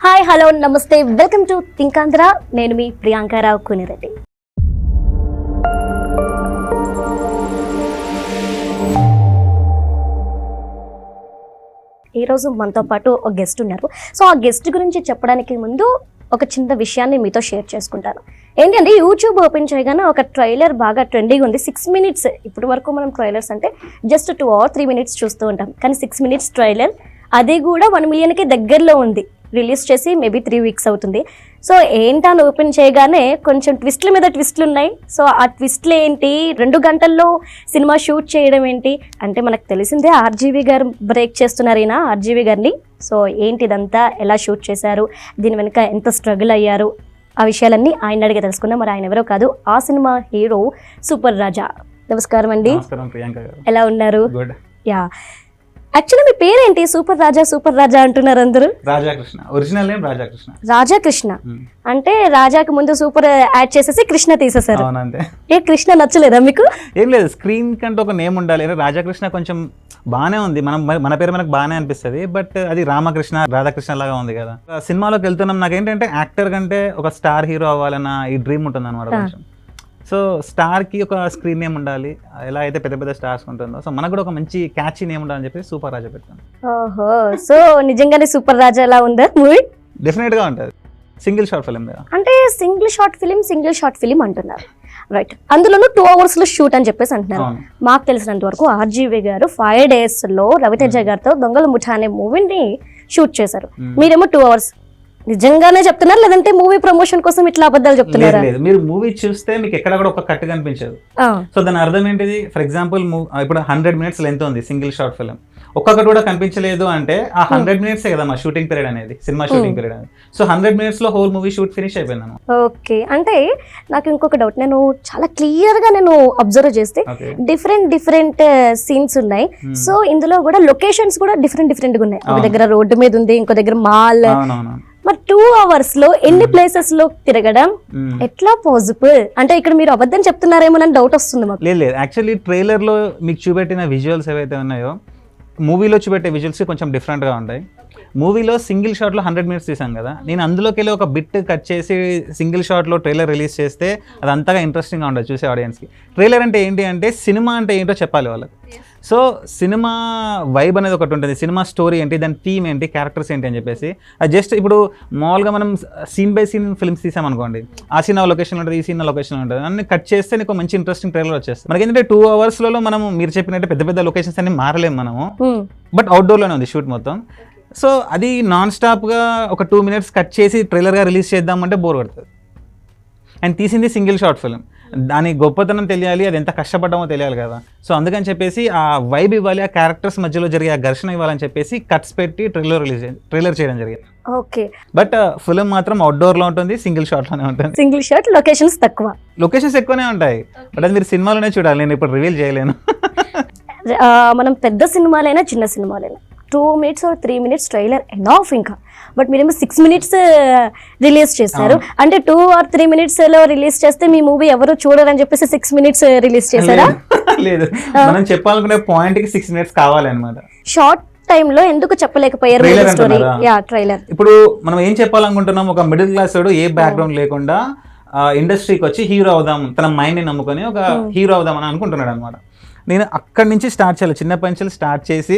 Hi hello నమస్తే welcome to థింకాంధ్ర. నేను మీ ప్రియాంకారావు కునిరెడ్డి. ఈరోజు మనతో పాటు ఒక గెస్ట్ ఉన్నారు. సో ఆ గెస్ట్ గురించి చెప్పడానికి ముందు ఒక చిన్న విషయాన్ని మీతో షేర్ చేసుకుంటాను. ఏంటంటే యూట్యూబ్ ఓపెన్ చేయగానే ఒక ట్రైలర్ బాగా ట్రెండింగ్ ఉంది. 6 minutes. ఇప్పటి వరకు మనం ట్రైలర్స్ అంటే జస్ట్ 2 or 3 minutes చూస్తూ ఉంటాం. కానీ 6 minutes ట్రైలర్, అది కూడా 1 millionకి దగ్గరలో ఉంది. రిలీజ్ చేసి మేబీ 3 weeks అవుతుంది. సో ఏంటని ఓపెన్ చేయగానే కొంచెం ట్విస్ట్ల మీద ట్విస్ట్లు ఉన్నాయి. సో ఆ ట్విస్ట్లు ఏంటి, 2 గంటల్లో సినిమా షూట్ చేయడం ఏంటి అంటే మనకు తెలిసిందే. ఆర్జీవి గారు బ్రేక్ చేస్తున్నారు ఈయన, ఆర్జీవి గారిని. సో ఏంటి ఇదంతా, ఎలా షూట్ చేశారు, దీని వెనుక ఎంత స్ట్రగుల్ అయ్యారు, ఆ విషయాలన్నీ ఆయన అడిగి తెలుసుకున్నాం. మరి ఆయన ఎవరో కాదు, ఆ సినిమా హీరో సూపర్ రాజా. నమస్కారం అండి. ఎలా ఉన్నారు? యా, యాక్చువల్లీ మీ పేరేంటి? సూపర్ రాజా అంటున్నారు అందరూ. రాజాకృష్ణ, ఒరిజినల్ నేమ్ రాజాకృష్ణ. రాజాకృష్ణ అంటే రాజాకి ముందు సూపర్ యాడ్ చేసేసి కృష్ణ తీసేసారు. అవునంతే. ఏ కృష్ణ నచ్చలేదా మీకు? ఏం లేదు, స్క్రీన్ కంటే ఒక నేమ్ ఉండాలి. రాజాకృష్ణ కొంచెం బాగానే ఉంది, మన పేరు మనకు బాగానే అనిపిస్తుంది. బట్ అది రామకృష్ణ రాధాకృష్ణ లాగా ఉంది కదా. సినిమాలోకి వెళ్తున్నాం, నాకేంటంటే యాక్టర్ కంటే ఒక స్టార్ హీరో అవ్వాలన్న ఈ డ్రీమ్ ఉంటుంది అనమాట కొంచెం. సో స్టార్కి ఒక స్క్రీన్ నేమ్ ఉండాలి, ఎలా అయితే పెద్ద పెద్ద స్టార్స్ ఉంటుందో. సో మనకు కూడా ఒక మంచి క్యాచీ నేమ్ ఉండాలని చెప్పి సూపర్ రాజా పెట్టాను. ఓహో, సో నిజంగానే సూపర్ రాజా ఎలా ఉందా మూవీ? డెఫినెట్గా ఉంటుంది. సింగిల్ షార్ట్ ఫిల్మ్ కదా. అంటే సింగిల్ షార్ట్ ఫిలిం అంటున్నారు, రైట్? అందులోనూ 2 hours లో షూట్ అని చెప్పేసి అంటున్నారు. మాకు తెలిసినంత వరకు ఆర్జీవి గారు 5 days లో రవితేజ గారితో దొంగల ముఠా అనే మూవీని షూట్ చేశారు. మీరేమో 2 hours. నిజంగానే చెప్తున్నారు లేదంటే మూవీ ప్రమోషన్ కోసం ఇట్లా అబద్ధాలు చెప్తున్నారు? లేదు, మీరు మూవీ చూస్తే మీకు ఎక్కడ కూడా ఒక కట్ కనిపించదు. సో దాని అర్థం ఏంటిది? ఫర్ ఎగ్జాంపుల్ ఇప్పుడు 100 minutes లెంత్ ఉంది సింగిల్ షార్ట్ ఫిల్మ్, ఒక్కొక్కటి కూడా కనిపించలేదు అంటే ఆ 100 minutes కదా మా షూటింగ్ పీరియడ్ అనేది, సినిమా షూటింగ్ పీరియడ్ అనేది. సో 100 minutes లో హోల్ మూవీ షూట్ ఫినిష్ అయిపోయింది. ఓకే, అంటే నాకు ఇంకొక డౌట్. నేను చాలా క్లియర్ గా నేను అబ్జర్వ్ చేస్తే డిఫరెంట్ సీన్స్ ఉన్నాయి. సో ఇందులో కూడా లొకేషన్స్ కూడా డిఫరెంట్ గా ఉన్నాయి. ఒక దగ్గర రోడ్డు మీద ఉంది, ఇంకో దగ్గర మాల్. మరి 2 hours లో ఎన్ని ప్లేసెస్ లో తిరగడం ఎట్లా పాసిబుల్? అంటే ఇక్కడ మీరు అబద్ధం చెప్తున్నారేమో అని డౌట్ వస్తుంది మాకు. లేదు, యాక్చువల్లీ ట్రైలర్ లో మీకు చూపెట్టిన విజువల్స్ ఏవైతే ఉన్నాయో మూవీలో చూపెట్టే విజువల్స్ కొంచెం డిఫరెంట్గా ఉంటాయి. మూవీలో సింగిల్ షాట్లో 100 minutes తీసాం కదా, నేను అందులోకి వెళ్ళి ఒక బిట్ కట్ చేసి సింగిల్ షాట్లో ట్రైలర్ రిలీజ్ చేస్తే అది అంతగా ఇంట్రెస్టింగ్గా ఉండదు చూసే ఆడియన్స్కి. ట్రైలర్ అంటే ఏంటి అంటే సినిమా అంటే ఏంటో చెప్పాలి వాళ్ళకి. సో సినిమా వైబ్ అనేది ఒకటి ఉంటుంది, సినిమా స్టోరీ ఏంటి, దాని థీమ్ ఏంటి, క్యారెక్టర్స్ ఏంటి అని చెప్పేసి. అది జస్ట్ ఇప్పుడు మామూలుగా మనం సీన్ బై సీన్ ఫిల్మ్స్ తీసామనుకోండి, ఆ సీన్ లొకేషన్ ఉంటుంది, ఈ సీన్ లొకేషన్ ఉంటుంది, అన్ని కట్ చేస్తే నీకు మంచి ఇంట్రెస్టింగ్ ట్రైలర్ వచ్చేస్తుంది. మనకి ఏంటంటే 2 hours మనము మీరు చెప్పినట్టు పెద్ద పెద్ద లొకేషన్స్ అన్ని మారలేము మనము, బట్ అవుట్డోర్లోనే ఉంది షూట్ మొత్తం. సో అది నాన్ స్టాప్గా ఒక 2 minutes కట్ చేసి ట్రైలర్గా రిలీజ్ చేద్దామంటే బోర్ పడుతుంది. అండ్ తీసింది సింగిల్ షార్ట్ ఫిల్మ్, దాని గొప్పతనం తెలియాలి, అది ఎంత కష్టపడ్డామో తెలియాలి కదా. సో అందుకని చెప్పేసి ఆ వైబ్ ఇవ్వాలి, ఆ క్యారెక్టర్స్ మధ్యలో జరిగే ఆ ఘర్షణ ఇవ్వాలని చెప్పేసి కట్స్ పెట్టి ట్రైలర్ చేయడం జరిగింది. ఓకే, బట్ ఫిల్మ్ మాత్రం అవుట్డోర్ లో ఉంటుంది, సింగిల్ షాట్ లోనే ఉంటుంది. సింగిల్ షాట్, లొకేషన్స్ ఎక్కువనే ఉంటాయి, బట్ అది మీరు సినిమాలోనే చూడాలి, నేను ఇప్పుడు రివీల్ చేయలేను. మనం పెద్ద సినిమాలైనా చిన్న సినిమాలైనా 2 minutes or 3 minutes trailer enough ఇంకా. బట్ మీరేమో 6 minutes రిలీజ్ చేశారు. అంటే 2 or 3 minutes లో రిలీజ్ చేస్తే మీ మూవీ ఎవరు చూడరని చెప్పేసి 6 minutes రిలీజ్ చేశారా? లేదు, మనం చెప్పాలనుకునే పాయింట్ కి 6 minutes కావాలి అనమాట. షార్ట్ టైమ్ లో ఎందుకు చెప్పలేకపోయారు స్టోరీ? ట్రైలర్. ఇప్పుడు మనం ఏం చెప్పాలనుకుంటున్నాం, ఒక మిడిల్ క్లాస్ వాడు ఏ బ్యాక్గ్రౌండ్ లేకుండా ఇండస్ట్రీకి వచ్చి హీరో అవుదాం, తన మైండ్ ని నమ్ముకొని ఒక హీరో అవుదాం అని అనుకుంటున్నాడు అనమాట. నేను అక్కడి నుంచి స్టార్ట్ చేయాలి, చిన్నప్పటి నుంచి స్టార్ట్ చేసి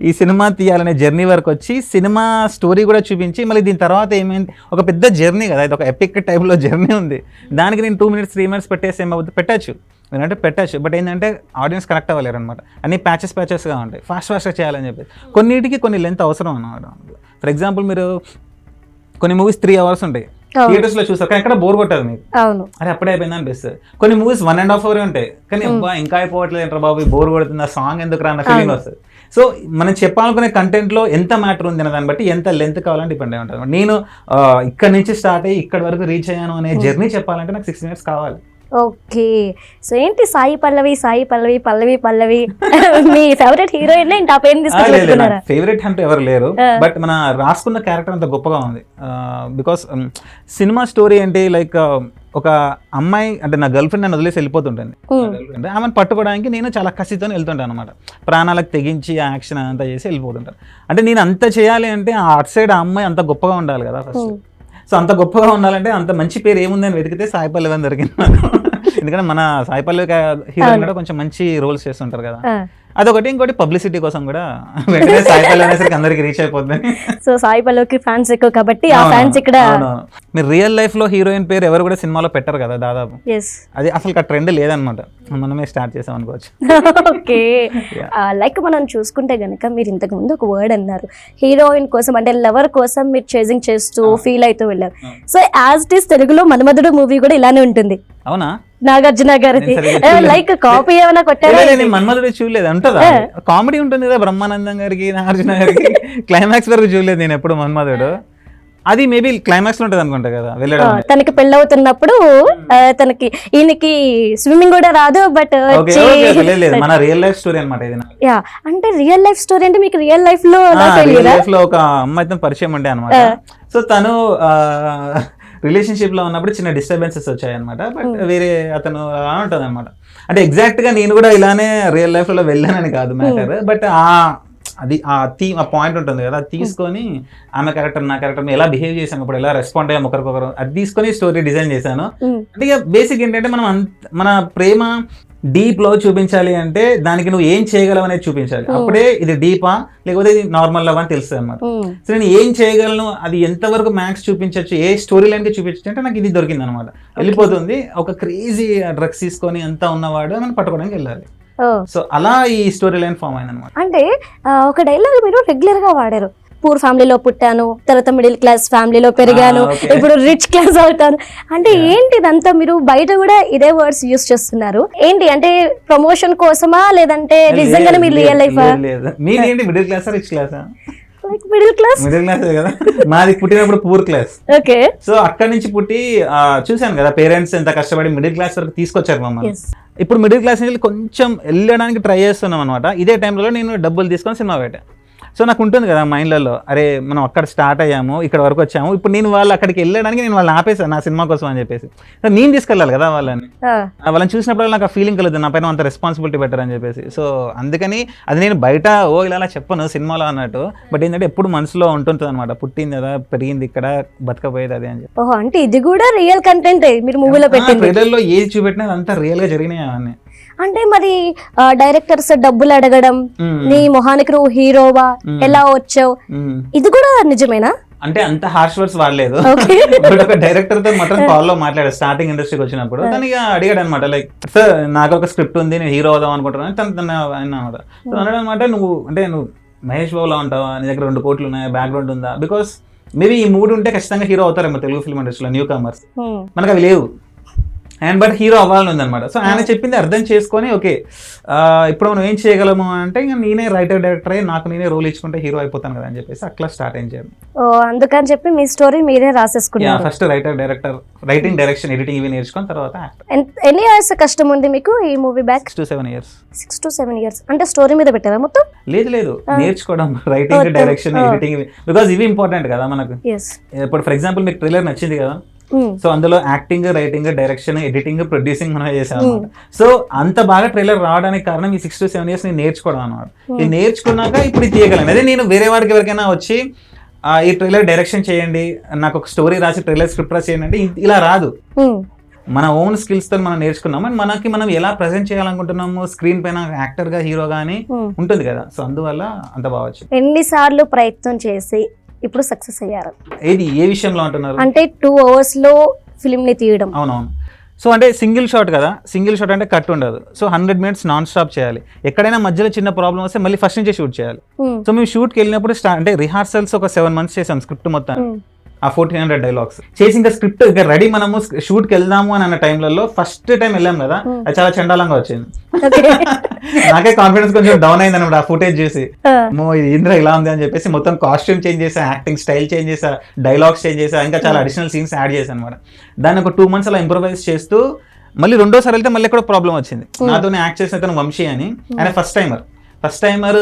ఈ సినిమా తీయాలనే జర్నీ వరకు వచ్చి సినిమా స్టోరీ కూడా చూపించి మళ్ళీ దీని తర్వాత ఏమైంది, ఒక పెద్ద జర్నీ కదా, ఇది ఒక ఎపిక్ టైప్లో జర్నీ ఉంది. దానికి నేను 2 minutes 3 minutes పెట్టేసి ఏమవుతుంది, పెట్టచ్చు, బట్ ఏంటంటే ఆడియన్స్ కనెక్ట్ అవ్వలేరు అనమాట. అన్ని ప్యాచెస్గా ఉంటాయి, ఫాస్ట్గా చేయాలని చెప్పి. కొన్నిటికి కొన్ని లెంత్ అవసరం అన్నమాట. ఫర్ ఎగ్జాంపుల్ మీరు కొన్ని మూవీస్ 3 hours ఉంటాయి, థియేటర్స్ లో చూస్తారు, కానీ ఎక్కడ బోర్ కొట్టదు మీకు, అరే అప్పుడే అయిపోయింది అనిపిస్తుంది. కొన్ని మూవీస్ 1.5 hours ఉంటాయి, కానీ అబ్బా ఇంకా అయిపోవట్లేదు ఏంట్రా బాబు, బోర్ కొడుతుంది, ఆ సాంగ్ ఎందుకు రా అన్న ఫీలింగ్ వస్తుంది. సో మనం చెప్పాలనుకునే కంటెంట్ లో ఎంత మ్యాటర్ ఉంది అనే దాన్ని బట్టి ఎంత లెంత్ కావాలని డిపెండ్ అయి ఉంటుంది. నేను ఇక్కడ నుంచి స్టార్ట్ అయ్యి ఇక్కడ వరకు రీచ్ అయ్యాను అనే జర్నీ చెప్పాలంటే నాకు 6 minutes కావాలి. ఓకే, సో ఏంటి సాయి పల్లవి మీ ఫేవరెట్ హీరోయిన్ ఏంటి? ఆ పేరు తీసుకుంటున్నారా? ఫేవరెట్ అంటే ఎవరు లేరు, బట్ మన రాసుకున్న క్యారెక్టర్ అంత గొప్పగా ఉంది. బికాస్ సినిమా స్టోరీ ఏంటి, లైక్ ఒక అమ్మాయి అంటే నా గర్ల్ ఫ్రెండ్ నన్ను వదిలేసి వెళ్ళిపోతుంటుంది, అంటే ఆమెను పట్టుకోవడానికి నేను చాలా కసితో వెళ్తుంటాను అనమాట. ప్రాణాలకు తెగించి యాక్షన్ అంతా చేసి వెళ్ళిపోతుంటాను. అంటే నేను అంత చేయాలి అంటే ఆ అటు సైడ్ ఆ అమ్మాయి అంత గొప్పగా ఉండాలి కదా ఫస్ట్. సో అంత గొప్పగా ఉండాలంటే అంత మంచి పేరు ఏముందని వెతికితే సాయి పల్లవి అని దొరికింది. ఎందుకంటే మన సాయి పల్లవి హీరోయిన్ కూడా కొంచెం మంచి రోల్స్ చేస్తుంటారు కదా, అదొకటి. ఇంకోటి పబ్లిసిటీ కోసం కూడా వెంటనే సాయి పల్లవి అనేసరికి అందరికి రీచ్ అయిపోతుంది. సో సాయి పల్లవికి ఫ్యాన్స్ ఎక్కువ కాబట్టి ఆ ఫ్యాన్స్ ఇక్కడ. మీరు రియల్ లైఫ్ లో హీరోయిన్ పేరు ఎవరు కూడా సినిమాలో పెట్టరు కదా దాదాపు, అది అసలు ఆ ట్రెండ్ లేదనమాట, మనమే స్టార్ట్ చేసాం అనుకోవచ్చు. ఓకే, లైక్ మనం చూసుకుంటే గనక మీరు ఇంతకు ముందు ఒక వర్డ్ అన్నారు, హీరోయిన్ కోసం అంటే లవర్ కోసం మీరు చేజింగ్ చేస్తూ ఫీల్ అవుతూ వెళ్ళారు. సో యాజ్ ఇట్ ఈస్ తెలుగులో మన్మధుడు మూవీ కూడా ఇలానే ఉంటుంది. అవునా? నాగార్జున గారిది లైక్ కాపీ ఏమైనా కొట్టారా? మన్మధుడు చూడలేదు, ఉంటుందా? కామెడీ ఉంటుంది కదా బ్రహ్మానందం గారికి నాగార్జున గారికి, క్లైమాక్స్ వరకు చూడలేదు నేను ఎప్పుడు మన్మధుడు. అది మేబీ క్లైమాక్స్ లో ఉంటుంది అనుకుంటా కదా వెళ్ళడం. తనకి పెళ్ళవుతున్నప్పుడు తనకి ఈయనకి స్విమ్మింగ్ కూడా రాదు, బట్ మన రియల్ లైఫ్ స్టోరీ అనమాట ఇది. యా, అంటే రియల్ లైఫ్ స్టోరీ అంటే మీకు రియల్ లైఫ్ లో ఒక అమ్మాయితో పరిచయం ఉండే అనమాట. సో తను రిలేషన్షిప్ లో ఉన్నప్పుడు చిన్న డిస్టర్బెన్సెస్ వచ్చాయి అనమాట. బట్ వేరే అతను అలా ఉంటుంది అనమాట. అంటే ఎగ్జాక్ట్ గా నేను కూడా ఇలానే రియల్ లైఫ్ లో వెళ్ళానని కాదు మ్యాటర్, బట్ అది ఆ పాయింట్ ఉంటుంది కదా, అది తీసుకొని ఆమె క్యారెక్టర్ నా క్యారెక్టర్ ఎలా బిహేవ్ చేసాం, ఇప్పుడు ఎలా రెస్పాండ్ అయ్యాం ఒకరికొకరు, అది తీసుకొని స్టోరీ డిజైన్ చేశాను. అంటే ఇక బేసిక్ ఏంటంటే మనం మన ప్రేమ డీప్ లో చూపించాలి అంటే దానికి నువ్వు ఏం చేయగలవు అనేది చూపించాలి. అప్పుడే ఇది డీపా లేకపోతే ఇది నార్మల్ లవ్ అని తెలుస్తుంది అనమాట. సో నేను ఏం చేయగలను, అది ఎంతవరకు మ్యాక్స్ చూపించవచ్చు, ఏ స్టోరీ లైన్ కి చూపించచ్చు అంటే నాకు ఇది దొరికింది అనమాట. వెళ్ళిపోతుంది ఒక క్రేజీ డ్రగ్స్ తీసుకొని అంతా ఉన్నవాడు మనం పట్టుకోవడానికి వెళ్ళాలి. సో అలా ఈ స్టోరీ లైన్ ఫామ్ అయింది అనమాట. అంటే ఒక డైలాగ్ మీరు రెగ్యులర్ గా వాడారు, పూర్ ఫ్యామిలీలో పుట్టాను, తర్వాత మిడిల్ క్లాస్ ఫ్యామిలీలో పెరిగాను, ఇప్పుడు రిచ్ క్లాస్ అవుతాను. అంటే ఏంటి ఇదంతా? మీరు బయట కూడా ఇదే వర్డ్స్ యూస్ చేస్తున్నారు ఏంటి? అంటే ప్రమోషన్ కోసమా లేదంటే నిజంగానే మీరు రియల్ లైఫ్? మీరేంటి middle class rich class? Middle class కదా, మాది పుట్టినప్పుడు పూర్ క్లాస్. ఓకే, సో అక్కడి నుంచి పుట్టి చూసాను కదా పేరెంట్స్ ఎంత కష్టపడి మిడిల్ క్లాస్ వరకు తీసుకొచ్చారు మమ్మల్ని. ఇప్పుడు మిడిల్ క్లాస్ నుంచి కొంచెం వెళ్ళడానికి ట్రై చేస్తున్నాం అనమాట. ఇదే టైంలో నేను డబ్బులు తీసుకొని సినిమా పెట్టాను. సో నాకు ఉంటుంది కదా మైండ్లలో, అరే మనం అక్కడ స్టార్ట్ అయ్యాము, ఇక్కడ వరకు వచ్చాము, ఇప్పుడు నేను వాళ్ళు అక్కడికి వెళ్ళడానికి నేను వాళ్ళని ఆపేసాను నా సినిమా కోసం అని చెప్పేసి. నేను తీసుకెళ్ళాలి కదా వాళ్ళని చూసినప్పుడు నాకు ఆ ఫీలింగ్ కలుగుతుంది, నా పైన అంత రెస్పాన్సిబిలిటీ బెటర్ అని చెప్పేసి. సో అందుకని అది నేను బయట ఇలా చెప్పను సినిమాలో అన్నట్టు, బట్ ఏంటంటే ఎప్పుడు మనసులో ఉంటుంటుంది అనమాట, పుట్టింది కదా పెరిగింది ఇక్కడ బతకపోయేది అదే అని చెప్పి. ఓహో, అంటే ఇది కూడా రియల్ కంటెంట్ మీరు మూవీలో పెట్టింది. ట్రైలర్లో ఏది చూపెట్టినా అంతా రియల్ గా జరిగినాయి అవన్నీ. అంటే మరి డైరెక్టర్స్ డబ్బులు అడగడం, నీ మొహానికి నువ్వు హీరోవా, ఎలా వచ్చావు, ఇది కూడా నిజమేనా? అంటే అంత హార్ష్ వర్డ్స్ వాడలేదు. ఒక డైరెక్టర్ తో మాత్రం కాల్ లో మాట్లాడారు స్టార్టింగ్ ఇండస్ట్రీకి వచ్చినప్పుడు. తను ఇక అడిగాడు అనమాట, లైక్ సార్ నాకు ఒక స్క్రిప్ట్ ఉంది, నేను హీరో అవుదాం అనుకుంటున్నాను. తను అన్నమాట. అన్నాడు అనమాట, నువ్వు మహేష్ బాబులా ఉంటావా, నీ దగ్గర 2 కోట్లు ఉన్నాయా, బ్యాక్గ్రౌండ్ ఉందా? బికాస్ మేబీ ఈ 3 ఉంటే ఖచ్చితంగా హీరో అవుతారేమో తెలుగు ఫిల్మ్ ఇండస్ట్రీలో న్యూ కమర్స్. మనకు అవి లేవు అండ్ బట్ హీరో అవ్వాలని ఉందన్నమాట. సో ఆయన చెప్పింది అర్థం చేసుకొని ఓకే ఇప్పుడు మనం ఏం చేయగలము అంటే ఇంకా నేనే రైటర్ డైరెక్టర్ అయ్యి నాకు నేనే రోల్ ఇచ్చుకుంటే హీరో అయిపోతాను కదా అని చెప్పేసి అట్లా స్టార్ట్ ఏం చేయాలి. అందుకని చెప్పి మీ స్టోరీ మీరే రాసేసుకున్నారు. ఫస్ట్ రైటింగ్ డైరెక్షన్ ఎడిటింగ్ ఇవి నేర్చుకుని తర్వాత. ఎన్ని ఇయర్స్ కష్టం ఉంది మీకు ఈ movie back? 6 to 7 years. 6 to 7 years అంటే స్టోరీ మీద పెట్టారా మొత్తం? లేదు నేర్చుకోవడం, రైటింగ్ డైరెక్షన్ ఎడిటింగ్, బికాస్ ఇవి ఇంపార్టెంట్ కదా మనకు. ఇప్పుడు ఫర్ ఎగ్జాంపుల్ మీకు ట్రైలర్ నచ్చింది కదా, సో అందులో acting, writing, direction, editing, producing మనం చేసాం అనమాట. సో అంత బాగా ట్రైలర్ రావడానికి కారణం ఈ 6 to 7 years నేను నేర్చుకోవడం అనమాట. ఇది నేర్చుకున్నాక ఇప్పుడు తీయగలను. అదే నేను వేరే వాడికి ఎవరికైనా వచ్చి ఈ ట్రైలర్ డైరెక్షన్ చేయండి, నాకు ఒక స్టోరీ రాసి ట్రైలర్ స్క్రిప్ట్ రాసి చేయండి అంటే ఇలా రాదు. మన ఓన్ స్కిల్స్ తో మనం నేర్చుకున్నాం అండ్ మనకి మనం ఎలా ప్రజెంట్ చేయాలనుకుంటున్నాము స్క్రీన్ పైన యాక్టర్ గా హీరో గానీ ఉంటుంది కదా. సో అందువల్ల అంత బావచ్చు. ఎన్నిసార్లు ప్రయత్నం చేసి ఇప్పుడు సక్సెస్ అయ్యారు? ఏది ఏ విషయంలో అంటున్నారు? అంటే 2 hours లో ఫిల్మ్ ని తీయడం. అవునవును. సో అంటే సింగిల్ షాట్ కదా, సింగిల్ షాట్ అంటే కట్ ఉండదు. సో 100 minutes నాన్ స్టాప్ చేయాలి. ఎక్కడైనా మధ్యలో చిన్న ప్రాబ్లం వస్తే మళ్ళీ ఫస్ట్ నుంచి షూట్ చేయాలి. సో మేము షూట్కి వెళ్ళినప్పుడు అంటే రిహార్సల్స్ ఒక 7 months చేసాం స్క్రిప్ట్ మొత్తం. ఆ 1400 డైలాగ్స్ చేసి ఇంకా స్క్రిప్ట్ ఇక రెడీ, మనము షూట్కి వెళ్దాము అని అన్న టైంలలో ఫస్ట్ టైం వెళ్ళాం కదా, అది చాలా చండాలంగా వచ్చింది. నాకే కాన్ఫిడెన్స్ కొంచెం డౌన్ అయింది అనమాట ఆ ఫుటేజ్ చూసి. ఇంద్ర ఇలా ఉంది అని చెప్పేసి మొత్తం కాస్ట్యూమ్ చేంజ్ చేసా, యాక్టింగ్ స్టైల్ చేంజ్ చేసా, డైలాగ్స్ చేంజ్ చేసా, ఇంకా చాలా అడిషనల్ సీన్స్ యాడ్ చేశాను అనమాట. దాన్ని ఒక 2 months అలా ఇంప్రూవైజ్ చేస్తూ మళ్ళీ రెండోసారి వెళ్తే మళ్ళీ ఎక్కడో ప్రాబ్లం వచ్చింది. నాతోనే యాక్ట్ చేసిన అతను వంశీ అని, ఆయన first timer. First timer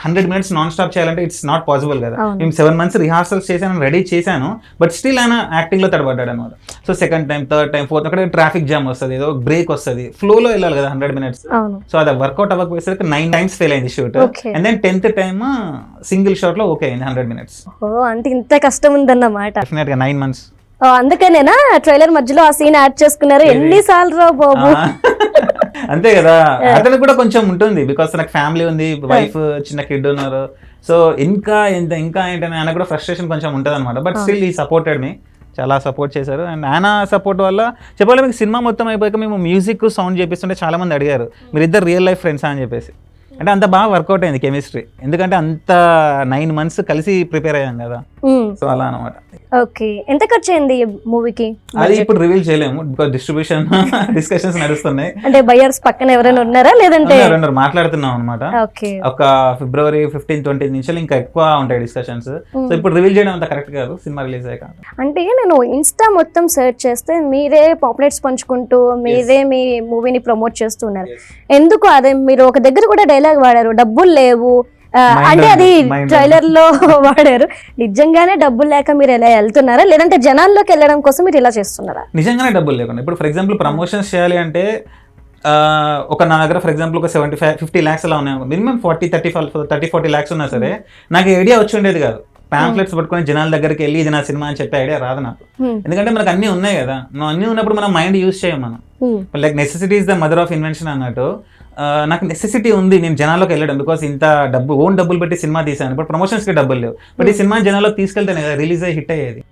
100 minutes non stop చేయాలంటే ఇట్స్ నాట్ పాసిబుల్ కదా. అవును. మేము 7 months రిహార్సల్స్ చేశాను, రెడీ చేశాను, బట్ స్టిల్ ఆయన యాక్టింగ్ లో తడబడ్డాడు అనమాట. So second time, third time, fourth అక్కడ ట్రాఫిక్ జామ్ వస్తుంది, ఏదో బ్రేక్ వస్తుంది, ఫ్లోలో వెళ్ళాలి కదా 100 minutes. అవును. సో అది వర్కౌట్ అవ్వకపోయేసరికి 9 times ఫెయిల్ అయింది shoot. Okay. And then 10th time single shot లో ఓకే అయింది 100 minutes. ఓ అంటే ఇంత కష్టం ఉందన్నమాట. డెఫినెట్ గా 9 months. ఓ, అందుకనేనా ట్రైలర్ మధ్యలో ఆ సీన్ యాడ్ చేసుకున్నారు? ఎన్నిసార్లు రా బాబు. అంతే కదా, అతనికి కూడా కొంచెం ఉంటుంది బికాస్ నాకు ఫ్యామిలీ ఉంది, వైఫ్, చిన్న కిడ్ ఉన్నారు. సో ఇంకా ఏంటని ఆయన కూడా ఫ్రస్ట్రేషన్ కొంచెం ఉంటుంది అనమాట. బట్ స్టిల్ ఈ సపోర్టెడ్ మీ, చాలా సపోర్ట్ చేశారు. అండ్ ఆయన సపోర్ట్ వల్ల చెప్పాలి మీకు సినిమా మొత్తం అయిపోయాక మేము మ్యూజిక్ సౌండ్ చేపిస్తుంటే చాలా మంది అడిగారు మీరు ఇద్దరు రియల్ లైఫ్ ఫ్రెండ్స్ అని చెప్పేసి. అంటే అంత బాగా వర్కౌట్ అయింది కెమిస్ట్రీ, ఎందుకంటే అంత 9 months కలిసి ప్రిపేర్ అయ్యాం కదా. సో అలా అనమాట. ఓకే, ఎంత ఖర్చు అయింది మూవీకి? అది ఇప్పుడు రివీల్ చేయలేము బికాస్ డిస్ట్రిబ్యూషన్ డిస్కషన్స్ నడుస్తున్నాయి. అంటే బయర్స్ పక్కన ఎవరైనా ఉన్నారా లేదంటే? మాట్లాడుతున్నాం అనమాట. ఓకే, ఒక February 15-20 నుంచి ఇంకా ఎక్కువ ఉంటాయి డిస్కషన్స్. సో ఇప్పుడు రివీల్ చేయడం అంత కరెక్ట్ కాదు, సినిమా రిలీజ్ అయ్యాక. అంటే నేను ఇన్స్టా మొత్తం సెర్చ్ చేస్తే మీరే పాపులేట్స్ పంచుకుంటూ మీరే మీ మూవీని ప్రమోట్ చేస్తున్నారు. ఎందుకు? అదే మీరు ఒక దగ్గర కూడా డైలాగ్ వాడారు, డబ్బులు లేవు అంటే అది ట్రైలర్ లో వాడారు. నిజంగానే డబ్బులు లేక మీరు ఎలా వెళ్తున్నారా లేదంటే జనాల్లోకి వెళ్ళడం కోసం మీరు ఇలా చేస్తున్నారా? నిజంగానే డబ్బులు లేకుండా. ఇప్పుడు ఫర్ ఎగ్జాంపుల్ ప్రమోషన్స్ చేయాలి అంటే ఒక నా దగ్గర ఫర్ ఎగ్జాంపుల్ ఒక 75-50 lakhs అలా ఉన్నాయి, మినిమం 30-40 lakhs ఉన్నా సరే నాకు ఐడియా వచ్చి ఉండేది కాదు. పాంప్లెట్స్ పట్టుకొని జనాల దగ్గరికి వెళ్ళి ఇది నా సినిమా అని చెప్పే ఐడియా రాదు నాకు. ఎందుకంటే మనకు అన్ని ఉన్నాయి కదా, అన్ని ఉన్నప్పుడు మనం మైండ్ యూజ్ చేయం మనం. Like necessity is the mother of invention అన్నట్టు నాకు నెసెసిటీ ఉంది నేను జనాల్లోకి వెళ్ళడం, బికాస్ ఇంత ఓన్ డబ్బులు పెట్టి సినిమా తీసాను, బట్ ప్రమోషన్స్కి డబ్బులు లేవు. బట్ ఈ సినిమా జనాల్లోకి తీసుకెళ్తేనే కదా రిలీజ్ అయ్యి హిట్ అయ్యేది.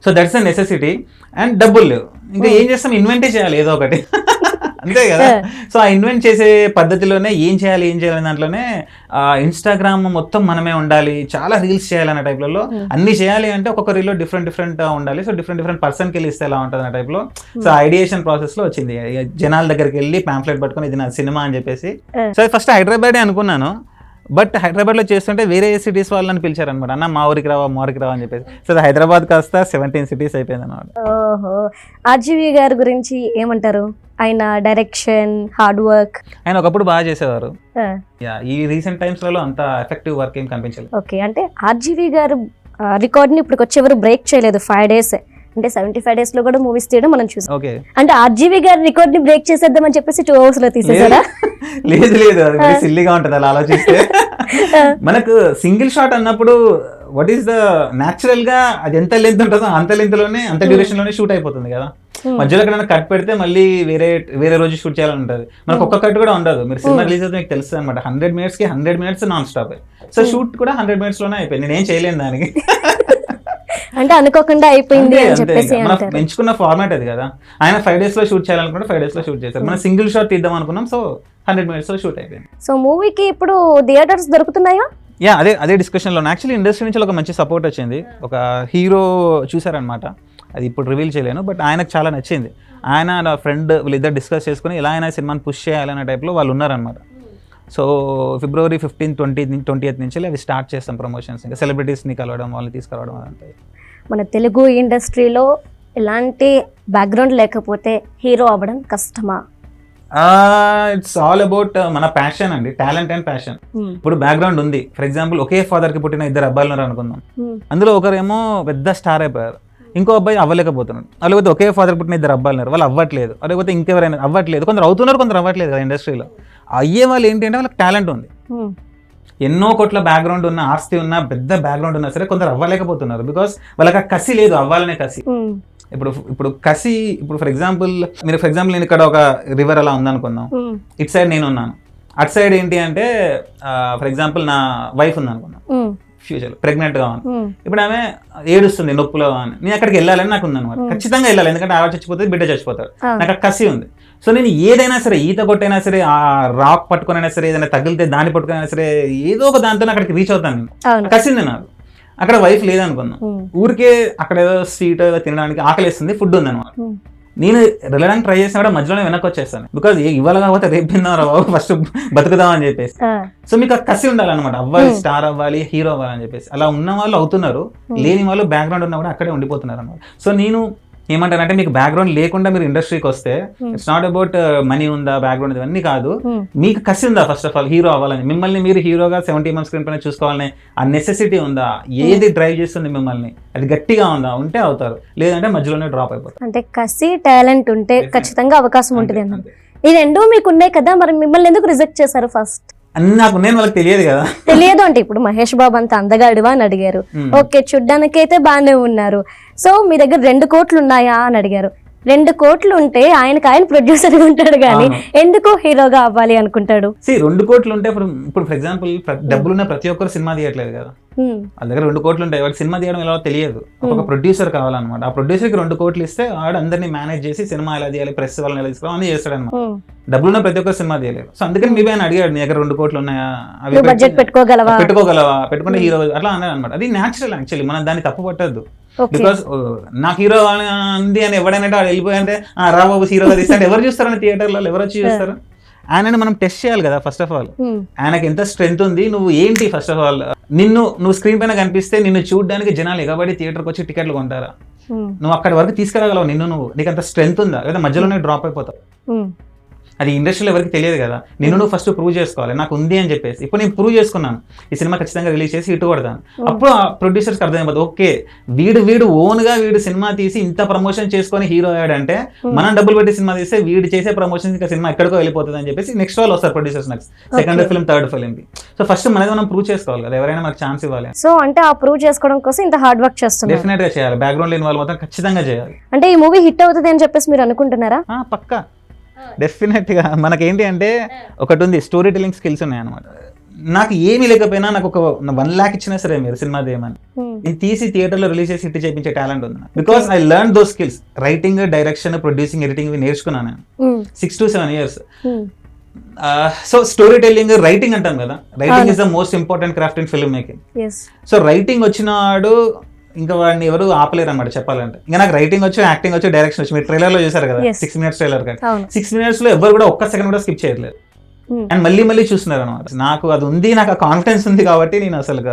So that's the necessity. And డబ్బులు లేవు, ఇంకా ఏం చేస్తాం, ఇన్వెంటే చేయాలి ఏదో ఒకటి అంతే కదా. సో ఆ ఇన్వెంట్ చేసే పద్ధతిలోనే ఏం చేయాలి దాంట్లోనే ఇన్స్టాగ్రామ్ మొత్తం మనమే ఉండాలి, చాలా రీల్స్ చేయాలన్న టైప్లలో అన్ని చేయాలి అంటే ఒక్కొక్క రీల్లో డిఫరెంట్ ఉండాలి. సో డిఫరెంట్ పర్సన్కి వెళ్ళి ఇస్తే ఎలా ఉంటుంది అన్న టైప్లో. సో ఐడియేషన్ ప్రాసెస్లో వచ్చింది, జనాల దగ్గరికి వెళ్ళి పాంప్లెట్ పట్టుకొని ఇది నా సినిమా అని చెప్పేసి. సో ఫస్ట్ హైదరాబాదే అనుకున్నాను, బట్ హైదరాబాద్లో చేస్తుంటే వేరే సిటీస్ వాళ్ళని పిలిచారనమాట, అన్న మా ఊరికి రావా అని చెప్పేసి. సో హైదరాబాద్ కాస్త 17 cities అయిపోయింది అనమాట. ఓహో, ఆర్జీవి గారి గురించి ఏమంటారు? ఆయన డైరెక్షన్, హార్డ్ వర్క్. ఆయన ఒకప్పుడు బాగా చేసేవారు, ఈ రీసెంట్ టైమ్స్లలో అంత ఎఫెక్టివ్ వర్క్ ఏం కనిపించలేదు. ఓకే, అంటే ఆర్జీవి గారు రికార్డ్ని ఇప్పుడు వచ్చేవరకు బ్రేక్ చేయలేదు 5 days, అంటే 75 days లో కూడా మూవీస్ తీయడం మనం చూసాం. ఓకే, అంటే ఆర్జీవి గారి రికార్డ్ ని బ్రేక్ చేసేద్దామని చెప్పేసి 2 hours లో తీసేసారా? లేదు అది సిల్లీగా ఉంటుంది అలా ఆలోచిస్తే. మనకు సింగిల్ షాట్ అన్నప్పుడు వాట్ ఈస్ ద న్యాచురల్ గా అది ఎంత లెంత్ ఉంటుందో అంత లెంత్ లోనే అంత డ్యూరేషన్ లోనే షూట్ అయిపోతుంది కదా. మధ్యలో ఎక్కడైనా కట్ పెడితే మళ్ళీ వేరే రోజు షూట్ చేయాలని ఉంటుంది. మనకు ఒక్క కట్ కూడా ఉండదు. మీరు సినిమా రిలీజ్ అయితే మీకు తెలుస్తుంది అనమాట, 100 minutes కి 100 minutes non stop. So shoot కూడా 100 minutes లోనే అయిపోయింది, నేనేం చేయలేను దానికి. అంటే అనుకోకుండా అయిపోయింది అని చెప్పేసి ఎంచుకున్న ఫార్మాట్ అది కదా. ఆయన 5 days లో షూట్ చేయాలనుకుంటే 5 days లో షూట్ చేశారు. మనం సింగిల్ షాట్ తీద్దాం అనుకున్నాం, సో 100 minutes లో షూట్ అయిపోయింది. సో మూవీకి ఇప్పుడు థియేటర్స్ దొరుకుతున్నాయా? అదే డిస్కషన్లో యాక్చువల్లీ ఇండస్ట్రీ నుంచి ఒక మంచి సపోర్ట్ వచ్చింది. ఒక హీరో చూసారనమాట, అది ఇప్పుడు రివీల్ చేయలేను, బట్ ఆయనకు చాలా నచ్చింది. ఆయన నా ఫ్రెండ్ వీళ్ళిద్దరు డిస్కస్ చేసుకుని ఎలా అయినా సినిమాని పుష్ చేయాలనే టైప్లో వాళ్ళు ఉన్నారనమాట. సో February 15-20 నుంచి అవి స్టార్ట్ చేస్తాం ప్రమోషన్స్, ఇంకా సెలబ్రిటీస్ని కలవడం, వాళ్ళని తీసుకురావడం అదంతా. మన తెలుగు ఇండస్ట్రీలో ఎలాంటి బ్యాక్గ్రౌండ్ లేకపోతే హీరో అవ్వడం కష్టమా? ఇట్స్ ఆల్ అబౌట్ మన ప్యాషన్ అండి, టాలెంట్ అండ్ ప్యాషన్. ఇప్పుడు బ్యాక్గ్రౌండ్ ఉంది, ఫర్ ఎగ్జాంపుల్ ఒకే ఫాదర్ కి పుట్టిన 2 అబ్బాయిలు ఉన్నారు అనుకుందాం. అందులో ఒకరేమో పెద్ద స్టార్ అయిపోయారు, ఇంకో అబ్బాయి అవ్వలేకపోతున్నాడు. లేకపోతే ఒకే ఫాదర్ పుట్టిన 2 అబ్బాయిలు ఉన్నారు, వాళ్ళు అవ్వట్లేదు. లేకపోతే ఇంకెవరైనా అవ్వట్లేదు, కొందరు అవుతున్నారు, కొందరు అవ్వట్లేదు కదా ఇండస్ట్రీలో. అయ్యే వాళ్ళు ఏంటి అంటే వాళ్ళకి టాలెంట్ ఉంది, ఎన్నో కోట్ల బ్యాక్గ్రౌండ్ ఉన్న, ఆస్తి ఉన్న, పెద్ద బ్యాక్గ్రౌండ్ ఉన్నా సరే కొందరు అవ్వలేకపోతున్నారు బికాస్ వాళ్ళకి ఆ కసి లేదు, అవ్వాలనే కసి. ఇప్పుడు కసి, ఇప్పుడు ఫర్ ఎగ్జాంపుల్ నేను ఇక్కడ ఒక రివర్ అలా ఉందనుకుందాం, ఇటు సైడ్ నేను ఉన్నాను, అటు సైడ్ ఏంటి అంటే ఫర్ ఎగ్జాంపుల్ నా వైఫ్ ఉంది అనుకుందాం, ఫ్యూచర్ ప్రెగ్నెంట్ గా ఉంది. ఇప్పుడు ఆమె ఏడుస్తుంది నొప్పులో అని, నేను అక్కడికి వెళ్ళాలని నాకు ఉంది అనమాట. ఖచ్చితంగా వెళ్ళాలి, ఎందుకంటే ఆవిడ చచ్చిపోతుంది, బిడ్డ చచ్చిపోతాడు, నాకు ఆ కసి ఉంది. సో నేను ఏదైనా సరే, ఈత కొట్టైనా సరే, ఆ రాక్ పట్టుకునైనా సరే, ఏదైనా తగిలితే దాన్ని పట్టుకునైనా సరే, ఏదో ఒక దాంతో అక్కడికి రీచ్ అవుతాను నేను. కసింది నాకు. అక్కడ వైఫ్ లేదనుకుందాం, ఊరికే అక్కడ ఏదో స్వీట్ ఏదో తినడానికి ఆకలిస్తుంది, ఫుడ్ ఉంది అనమాట. నేను వెళ్ళడానికి ట్రై చేసినా కూడా మధ్యలోనే వెనక్కి వచ్చేస్తాను, బికాజ్ ఇవాళ కాకపోతే రేపు తిన్నారా బాబు, ఫస్ట్ బతుకుదాం అని చెప్పేసి. సో మీకు ఆ కసి ఉండాలన్నమాట, అవ్వాలి, స్టార్ అవ్వాలి, హీరో అవ్వాలని చెప్పేసి. అలా ఉన్న వాళ్ళు అవుతున్నారు, లేని వాళ్ళు బ్యాక్గ్రౌండ్ ఉన్నా కూడా అక్కడే ఉండిపోతున్నారు అనమాట. సో నేను ఏమంటారంటే మీకు బ్యాక్గ్రౌండ్ లేకుండా మీరు ఇండస్ట్రీకి వస్తే ఇట్స్ నాట్ అబౌట్ మనీ ఉందా బ్యాక్గ్రౌండ్ ఇవన్నీ కాదు, మీకు కసి ఉందా ఫస్ట్ ఆఫ్ ఆల్ హీరో అవ్వాలని, మిమ్మల్ని మీరు హీరోగా 70 మంత్స్ స్క్రీన్ పైన చూసుకోవాలని ఆ నెసెసిటీ ఉందా, ఏది డ్రైవ్ చేస్తుంది మిమ్మల్ని, అది గట్టిగా ఉందా, ఉంటే అవుతారు, లేదంటే మధ్యలోనే డ్రాప్ అయిపోతారు. అంటే కసి టాలెంట్ ఉంటే ఖచ్చితంగా అవకాశం ఉంటుంది అన్నారు. ఈ రెండు మీకు ఉన్నాయి కదా, మరి మిమ్మల్ని ఎందుకు రిజెక్ట్ చేశారు ఫస్ట్? అన్ని నాకు నేను వాళ్ళకి తెలియదు కదా. తెలియదు అంటే ఇప్పుడు మహేష్ బాబు అంత అందగాడివా అని అడిగారు, ఓకే చూడ్డానికి అయితే బాగానే ఉన్నారు, సో మీ దగ్గర 2 కోట్లు ఉన్నాయా అని అడిగారు. 2 కోట్లు ఉంటే ఆయనకు ఆయన ప్రొడ్యూసర్ గా ఉంటాడు కానీ ఎందుకు హీరోగా అవ్వాలి అనుకుంటాడు? 2 కోట్లు ఉంటే ఇప్పుడు ఫర్ ఎగ్జాంపుల్ డబ్బులున్న ప్రతి ఒక్కరు సినిమా తీయట్లేదు కదా, వాళ్ళ దగ్గర 2 కోట్లు ఉంటాయి, వాడికి సినిమా తీయడం ఎలా తెలియదు, ఒక ప్రొడ్యూసర్ కావాలన్నమాట. ఆ ప్రొడ్యూసర్కి 2 కోట్లు ఇస్తే వాడు అందరినీ మేనేజ్ చేసి సినిమా ఎలా తీయాలి, ప్రెస్ వాళ్ళని ఎలా తీసుకోవాలి అని చేస్తాడు అనమాట. డబ్బులున్న ప్రతి ఒక్కరు సినిమా తీయలేదు. సో అందుకని మీ ఆయన అడిగాడు, నీ దగ్గర 2 కోట్లు ఉన్నాయా, అవి బడ్జెట్ పెట్టుకోగలవా పెట్టుకుంటే హీరో అట్లా అన్నాడు అనమాట. అది న్యాచురల్ యాక్చువల్లీ, మనం దాన్ని తప్పు పట్టద్దు. బికాస్ నాకు హీరో ఉంది అని ఎవడైనా వాడు వెళ్ళిపోయి అంటే రా బాబు హీరోగా తీస్తే ఎవరు చూస్తారని థియేటర్లో ఎవరు వచ్చి చూస్తారు? ఆయనని మనం టెస్ట్ చేయాలి కదా ఫస్ట్ ఆఫ్ ఆల్, ఆయనకి ఎంత స్ట్రెంత్ ఉంది, నువ్వు ఏంటి ఫస్ట్ ఆఫ్ ఆల్, నువ్వు స్క్రీన్ పైన కనిపిస్తే నిన్ను చూడడానికి జనాలు ఎగబడి థియేటర్కి వచ్చి టికెట్లు కొంటారా? నువ్వు అక్కడి వరకు తీసుకురాగలవు, నీకు అంత స్ట్రెంత్ ఉందా, లేదా మధ్యలోనే డ్రాప్ అయిపోతావు? అది ఇండస్ట్రీలో ఎవరికి తెలియదు కదా. నువ్వు ఫస్ట్ ప్రూవ్ చేసుకోవాలి నాకు ఉంది అని చెప్పేసి. ఇప్పుడు నేను ప్రూవ్ చేసుకున్నాను, ఈ సినిమా ఖచ్చితంగా రిలీజ్ చేసి హిట్ కొడతాను. అప్పుడు ఆ ప్రొడ్యూసర్స్కి అర్థమైపోతుంది, ఓకే వీడు ఓన్గా వీడు సినిమా తీసి ఇంత ప్రమోషన్ చేసుకొని హీరో అయ్యాడంటే మనం డబ్బులు పెట్టి సినిమా తీస్తే వీడు చేసే ప్రమోషన్ ఇంకా సినిమా ఎక్కడికో వెళ్ళిపోతుంది అని చెప్పేసి నెక్స్ట్ వాళ్ళు వస్తారు producers, next second film third ఫిల్మ్కి. సో ఫస్ట్ మనది మనం ప్రూవ్ చేసుకోవాలి కదా, ఎవరైనా మనకు ఛాన్స్ ఇవ్వాలి. సో అంటే ఆ ప్రూవ్ చేసుకోవడం కోసం ఇంత హార్డ్ వర్క్ చేస్తున్నారు. డెఫినెట్ గా చేయాలి, బ్యాక్గ్రౌండ్ లేని వాళ్ళు మాత్రం ఖచ్చితంగా చేయాలి. అంటే ఈ మూవీ హిట్ అవుతుంది అని చెప్పేసి మీరు అనుకుంటున్నారా? పక్కా డెఫినెట్ గా. మనకేంటి అంటే ఒకటి ఉంది, స్టోరీ టెల్లింగ్ స్కిల్స్ ఉన్నాయి అనమాట. నాకు ఏమీ లేకపోయినా నాకు ఒక 1 lakh ఇచ్చినా సరే మీరు సినిమా తీయమని, నేను తీసి థియేటర్లో రిలీజ్ చేసి హిట్ చేయించే టాలెంట్ ఉంది. Because I learn those skills, writing, direction, producing, editing నేర్చుకున్నాను నేను 6 to 7 years. So story telling, writing అంటాం కదా, writing is the most important craft in film making. So writing వచ్చినాడు ఇంకా వాడిని ఎవరు ఆపలేరు అనమాట చెప్పాలంటే. ఇంకా నాకు రైటింగ్ వచ్చు, యాక్టింగ్ వచ్చు, డైరెక్షన్ వచ్చు. మీరు ట్రైలర్ లో చూసారు కదా, 6 minutes ట్రైలర్ కదా, 6 minutes లో ఎవరు కూడా ఒక్క సెకండ్ కూడా స్కిప్ చేయట్లేదు అండ్ మళ్ళీ చూస్తున్నారు అనమాట. నాకు అది ఉంది, నాకు ఆ కాన్ఫిడెన్స్ ఉంది కాబట్టి నేను అసలు